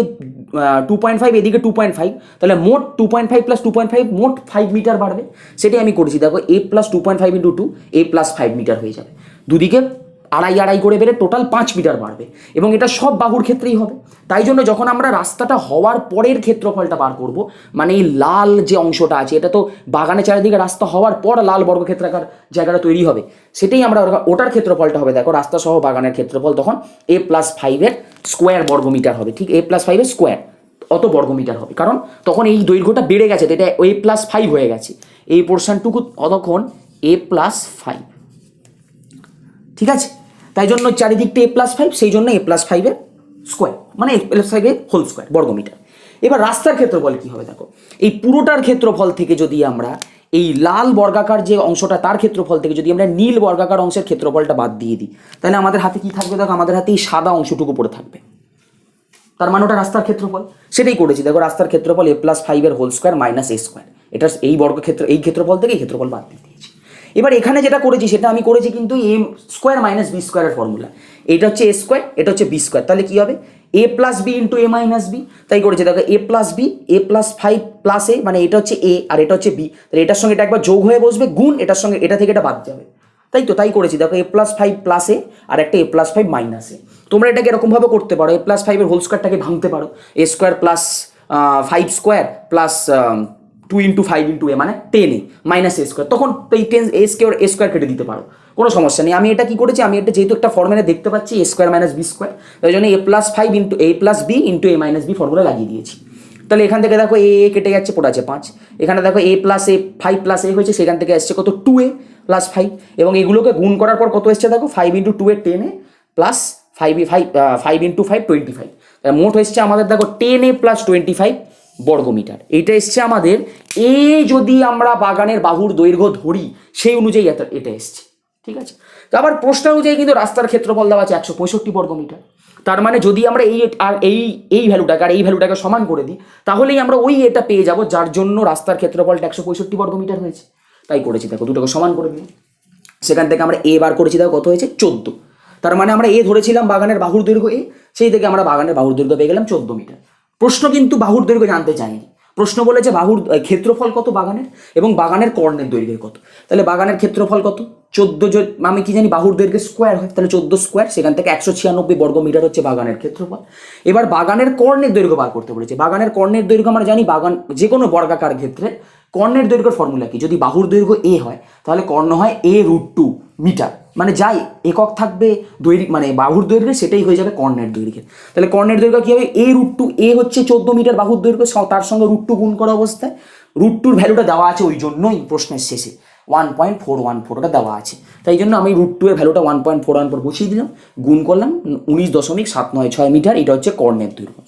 2.5, এদিকে 2.5, তাহলে মোট 2.5 প্লাস 2.5 মোট 5 মিটার বাড়বে। সেটাই আমি করেছি, দেখো a plus 2.5 into 2 a plus 5 metre হয়ে যাবে, দুদিকে আড়াই আড়াই করে বেড়ে টোটাল 5 মিটার বাড়বে, এবং এটা সব বাহুর ক্ষেত্রেই হবে। তাই জন্য যখন আমরা রাস্তাটা হওয়ার পরের ক্ষেত্রফলটা বার করব, মানে এই লাল যে অংশটা আছে, এটা তো বাগানের চারিদিকে রাস্তা হওয়ার পর লাল বর্গক্ষেত্রাকার জায়গাটা তৈরি হবে, সেটাই আমরা ওটার ক্ষেত্রফলটা হবে, দেখো রাস্তা সহ বাগানের ক্ষেত্রফল তখন a প্লাস 5-এর স্কোয়ার বর্গমিটার হবে, ঠিক a প্লাস 5-এর স্কোয়ার অত বর্গমিটার হবে, কারণ তখন এই দৈর্ঘ্যটা বেড়ে গেছে, তো এটা a প্লাস 5 হয়ে গেছে, এই পোর্শনটুকু তখন a প্লাস 5, ঠিক আছে। তাই জন্য চারিদিকটা a প্লাস 5, সেই জন্য a প্লাস 5-এর স্কোয়ার, মানে a প্লাস 5-এর হোল স্কোয়ার বর্গমিটার। এবার রাস্তার ক্ষেত্রফল কি হবে দেখো, এই পুরোটার ক্ষেত্রফল থেকে যদি আমরা এই লাল বর্গাকার যে অংশটা তার ক্ষেত্রফল থেকে যদি আমরা নীল বর্গাকার অংশের ক্ষেত্রফলটা বাদ দিয়ে দিই, তাহলে আমাদের হাতে কি থাকবে দেখো, আমাদের হাতে এই সাদা অংশটুকু পড়ে থাকবে, তার মানে ওটা রাস্তার ক্ষেত্রফল। সেটাই করেছি, দেখো রাস্তার ক্ষেত্রফল a প্লাস 5-এর whole square minus a square, এটা এই বর্গক্ষেত্র এই ক্ষেত্রফল থেকে এই ক্ষেত্রফল বাদ দিয়ে দিয়েছি। এবার এখানে যেটা করেছি সেটা আমি করেছি কিন্তু a স্কোয়ার মাইনাস b স্কোয়ারের ফর্মুলা, এটা হচ্ছে a স্কোয়ার, এটা হচ্ছে b স্কোয়ার, তাহলে কি হবে a plus B into a minus B, তাই করেছি দেখো a plus B a plus 5 plus a, মানে এটা হচ্ছে a আর এটা হচ্ছে b, তাহলে এটার সঙ্গে এটা একবার যোগ হয়ে বসবে, গুণ এটার সঙ্গে এটা থেকে এটা বাদ যাবে, তাই তো, তাই করেছি দেখো a প্লাস 5 প্লাস a আর একটা a প্লাস 5 মাইনাস a। তোমরা এটাকে এরকমভাবে করতে পারো, a প্লাস 5-এর হোল স্কোয়ারটাকে ভাঙতে পারো, a square plus 5 square plus 2 into 5 into a, মানে 10a মাইনাস a স্কোয়ার, তখন এই 10 a স্কোয়ার কেটে দিতে পারো, কোনো সমস্যা নেই। আমি এটা কি করেছি, আমি এটা যেহেতু একটা ফর্মুলা দেখতে পাচ্ছি a square minus b square, তাই জন্য a plus 5 into a plus b into a minus b formula লাগিয়ে দিয়েছি। তাহলে এখান থেকে দেখো a কেটে যাচ্ছে, পড়ে আছে 5, এখানে দেখো a plus a 5 plus a হয়েছে, সেখান থেকে আসছে কত 2a প্লাস 5, এবং এগুলোকে গুণ করার পর কত এসছে দেখো 5 ইন্টু 2 এর 10a প্লাস 5 ইন্টু 5 25, মোট এসছে আমাদের দেখো 10a প্লাস 25 বর্গমিটার। এইটা এসছে আমাদের এ, যদি আমরা বাগানের বাহুর দৈর্ঘ্য ধরি সেই অনুযায়ী এটা এসছে, ঠিক আছে। তো আবার প্রশ্ন অনুযায়ী কিন্তু রাস্তার ক্ষেত্রফল দেওয়া আছে 165 বর্গমিটার, তার মানে যদি আমরা এই আর এই ভ্যালুটাকে আর এই ভ্যালুটাকে সমান করে দিই, তাহলেই আমরা ওই এটা পেয়ে যাব যার জন্য রাস্তার ক্ষেত্রফলটা 165 বর্গমিটার হয়েছে, তাই করেছি দেখো দুটোকে সমান করে দিই। সেখান থেকে আমরা এ বার করেছি, দেখো কত হয়েছে 14, তার মানে আমরা এ ধরেছিলাম বাগানের বাহুর দৈর্ঘ্য এ, সেই থেকে আমরা বাগানের বাহুর দৈর্ঘ্য পেয়ে গেলাম 14 মিটার। প্রশ্ন কিন্তু বাহুর দৈর্ঘ্য জানতে চাইনি, প্রশ্ন বলেছে বাহুর ক্ষেত্রফল কত বাগানের এবং বাগানের কর্ণের দৈর্ঘ্য কত, তাহলে বাগানের ক্ষেত্রফল কত 14, আমি কি জানি বাহুর দৈর্ঘ্য স্কোয়ার হয়, তাহলে 14 স্কোয়ার, সেখান থেকে 196 বর্গমিটার হচ্ছে বাগানের ক্ষেত্রফল। এবার বাগানের কর্ণের দৈর্ঘ্য বার করতে বলেছে, বাগানের কর্ণের দৈর্ঘ্য আমরা জানি, বাগান যে কোনো বর্গাকার ক্ষেত্রে কর্ণের দৈর্ঘ্যের ফর্মুলা কি, যদি বাহুর দৈর্ঘ্য এ হয় তাহলে কর্ণ হয় a√2 মিটার, মানে যাই একক থাকবে দৈর্ঘ্য মানে বাহুর দৈর্ঘ্য সেটাই হয়ে যাবে কর্ণের দৈর্ঘ্য। তাহলে কর্ণের দৈর্ঘ্য কি হবে a√2, এ হচ্ছে 14 মিটার বাহুর দৈর্ঘ্য, তার সঙ্গে √2 গুণ করা অবস্থায় √2-র ভ্যালুটা দেওয়া আছে, ওই জন্যই প্রশ্নের শেষে 1.414 ওটা দেওয়া আছে, তাই জন্য আমি √2-এর ভ্যালুটা 1.414 বসিয়ে দিলাম, গুণ করলাম 19.796 মিটার, এটা হচ্ছে কর্ণের দৈর্ঘ্য,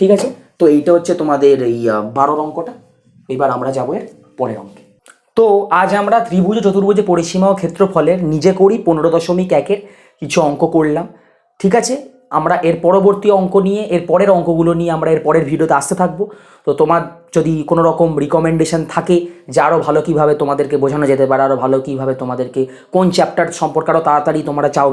ঠিক আছে। তো এইটা হচ্ছে তোমাদের এই 12 অঙ্কটা। এবার আমরা যাবো এর পরের অঙ্কে। তো আজ আমরা ত্রিভুজ চতুর্ভুজ পরিসীমা ও ক্ষেত্রফলের নিজে করি 15.1-এর কিছু অঙ্ক করলাম, ঠিক আছে। আমরা এর পরবর্তী অঙ্ক নিয়ে এর পরের অঙ্কগুলো নিয়ে আমরা এর পরের ভিডিওতে আসতে থাকবো। তো তোমার যদি কোনো রকম রিকমেন্ডেশন থাকে যে আরও ভালো কীভাবে তোমাদেরকে বোঝানো যেতে পারে, আরও ভালো কীভাবে তোমাদেরকে কোন চ্যাপ্টার সম্পর্কে আরও তাড়াতাড়ি তোমরা চাও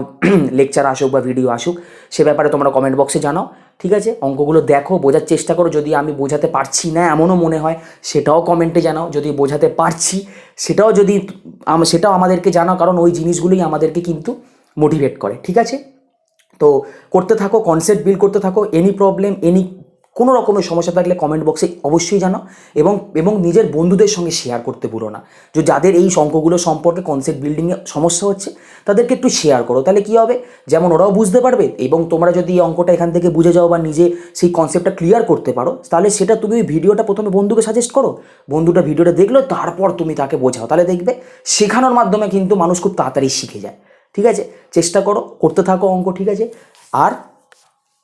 লেকচার আসুক বা ভিডিও আসুক, সে ব্যাপারে তোমরা কমেন্ট বক্সে জানাও, ঠিক আছে। অঙ্কগুলো দেখো, বোঝার চেষ্টা করো, যদি আমি বোঝাতে পারছি না এমনও মনে হয় সেটাও কমেন্টে জানাও, যদি বোঝাতে পারছি সেটাও সেটাও আমাদেরকে জানাও, কারণ ওই জিনিসগুলোই আমাদেরকে কিন্তু মোটিভেট করে, ঠিক আছে। তো করতে থাকো, কনসেপ্ট বিল্ড করতে থাকো, এনি প্রবলেম কোনো রকমের সমস্যা থাকলে কমেন্ট বক্সে অবশ্যই জানাও, এবং নিজের বন্ধুদের সঙ্গে শেয়ার করতে ভুলো না, যে যাদের এই অঙ্কগুলো সম্পর্কে কনসেপ্ট বিল্ডিংয়ে সমস্যা হচ্ছে তাদেরকে একটু শেয়ার করো, তাহলে কী হবে, যেমন ওরাও বুঝতে পারবে, এবং তোমরা যদি এই অঙ্কটা এখান থেকে বুঝে যাও বা নিজে সেই কনসেপ্টটা ক্লিয়ার করতে পারো, তাহলে সেটা তুমি ওই ভিডিওটা প্রথমে বন্ধুকে সাজেস্ট করো, বন্ধুটা ভিডিওটা দেখলো, তারপর তুমি তাকে বোঝাও, তাহলে দেখবে শেখানোর মাধ্যমে কিন্তু মানুষ খুব তাড়াতাড়ি শিখে যায়, ঠিক আছে। চেষ্টা করো, করতে থাকো অঙ্ক, ঠিক আছে। আর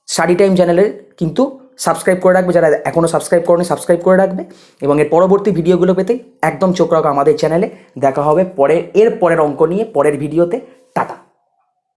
স্টাডি টাইম চ্যানেলের কিন্তু সাবস্ক্রাইব করে রাখবে, যারা এখনও সাবস্ক্রাইব করেনি সাবস্ক্রাইব করে রাখবে, এবং এর পরবর্তী ভিডিওগুলো পেতে একদম চোখ রাখো আমাদের চ্যানেলে। দেখা হবে এর পরের অঙ্ক নিয়ে পরের ভিডিওতে। টাটা।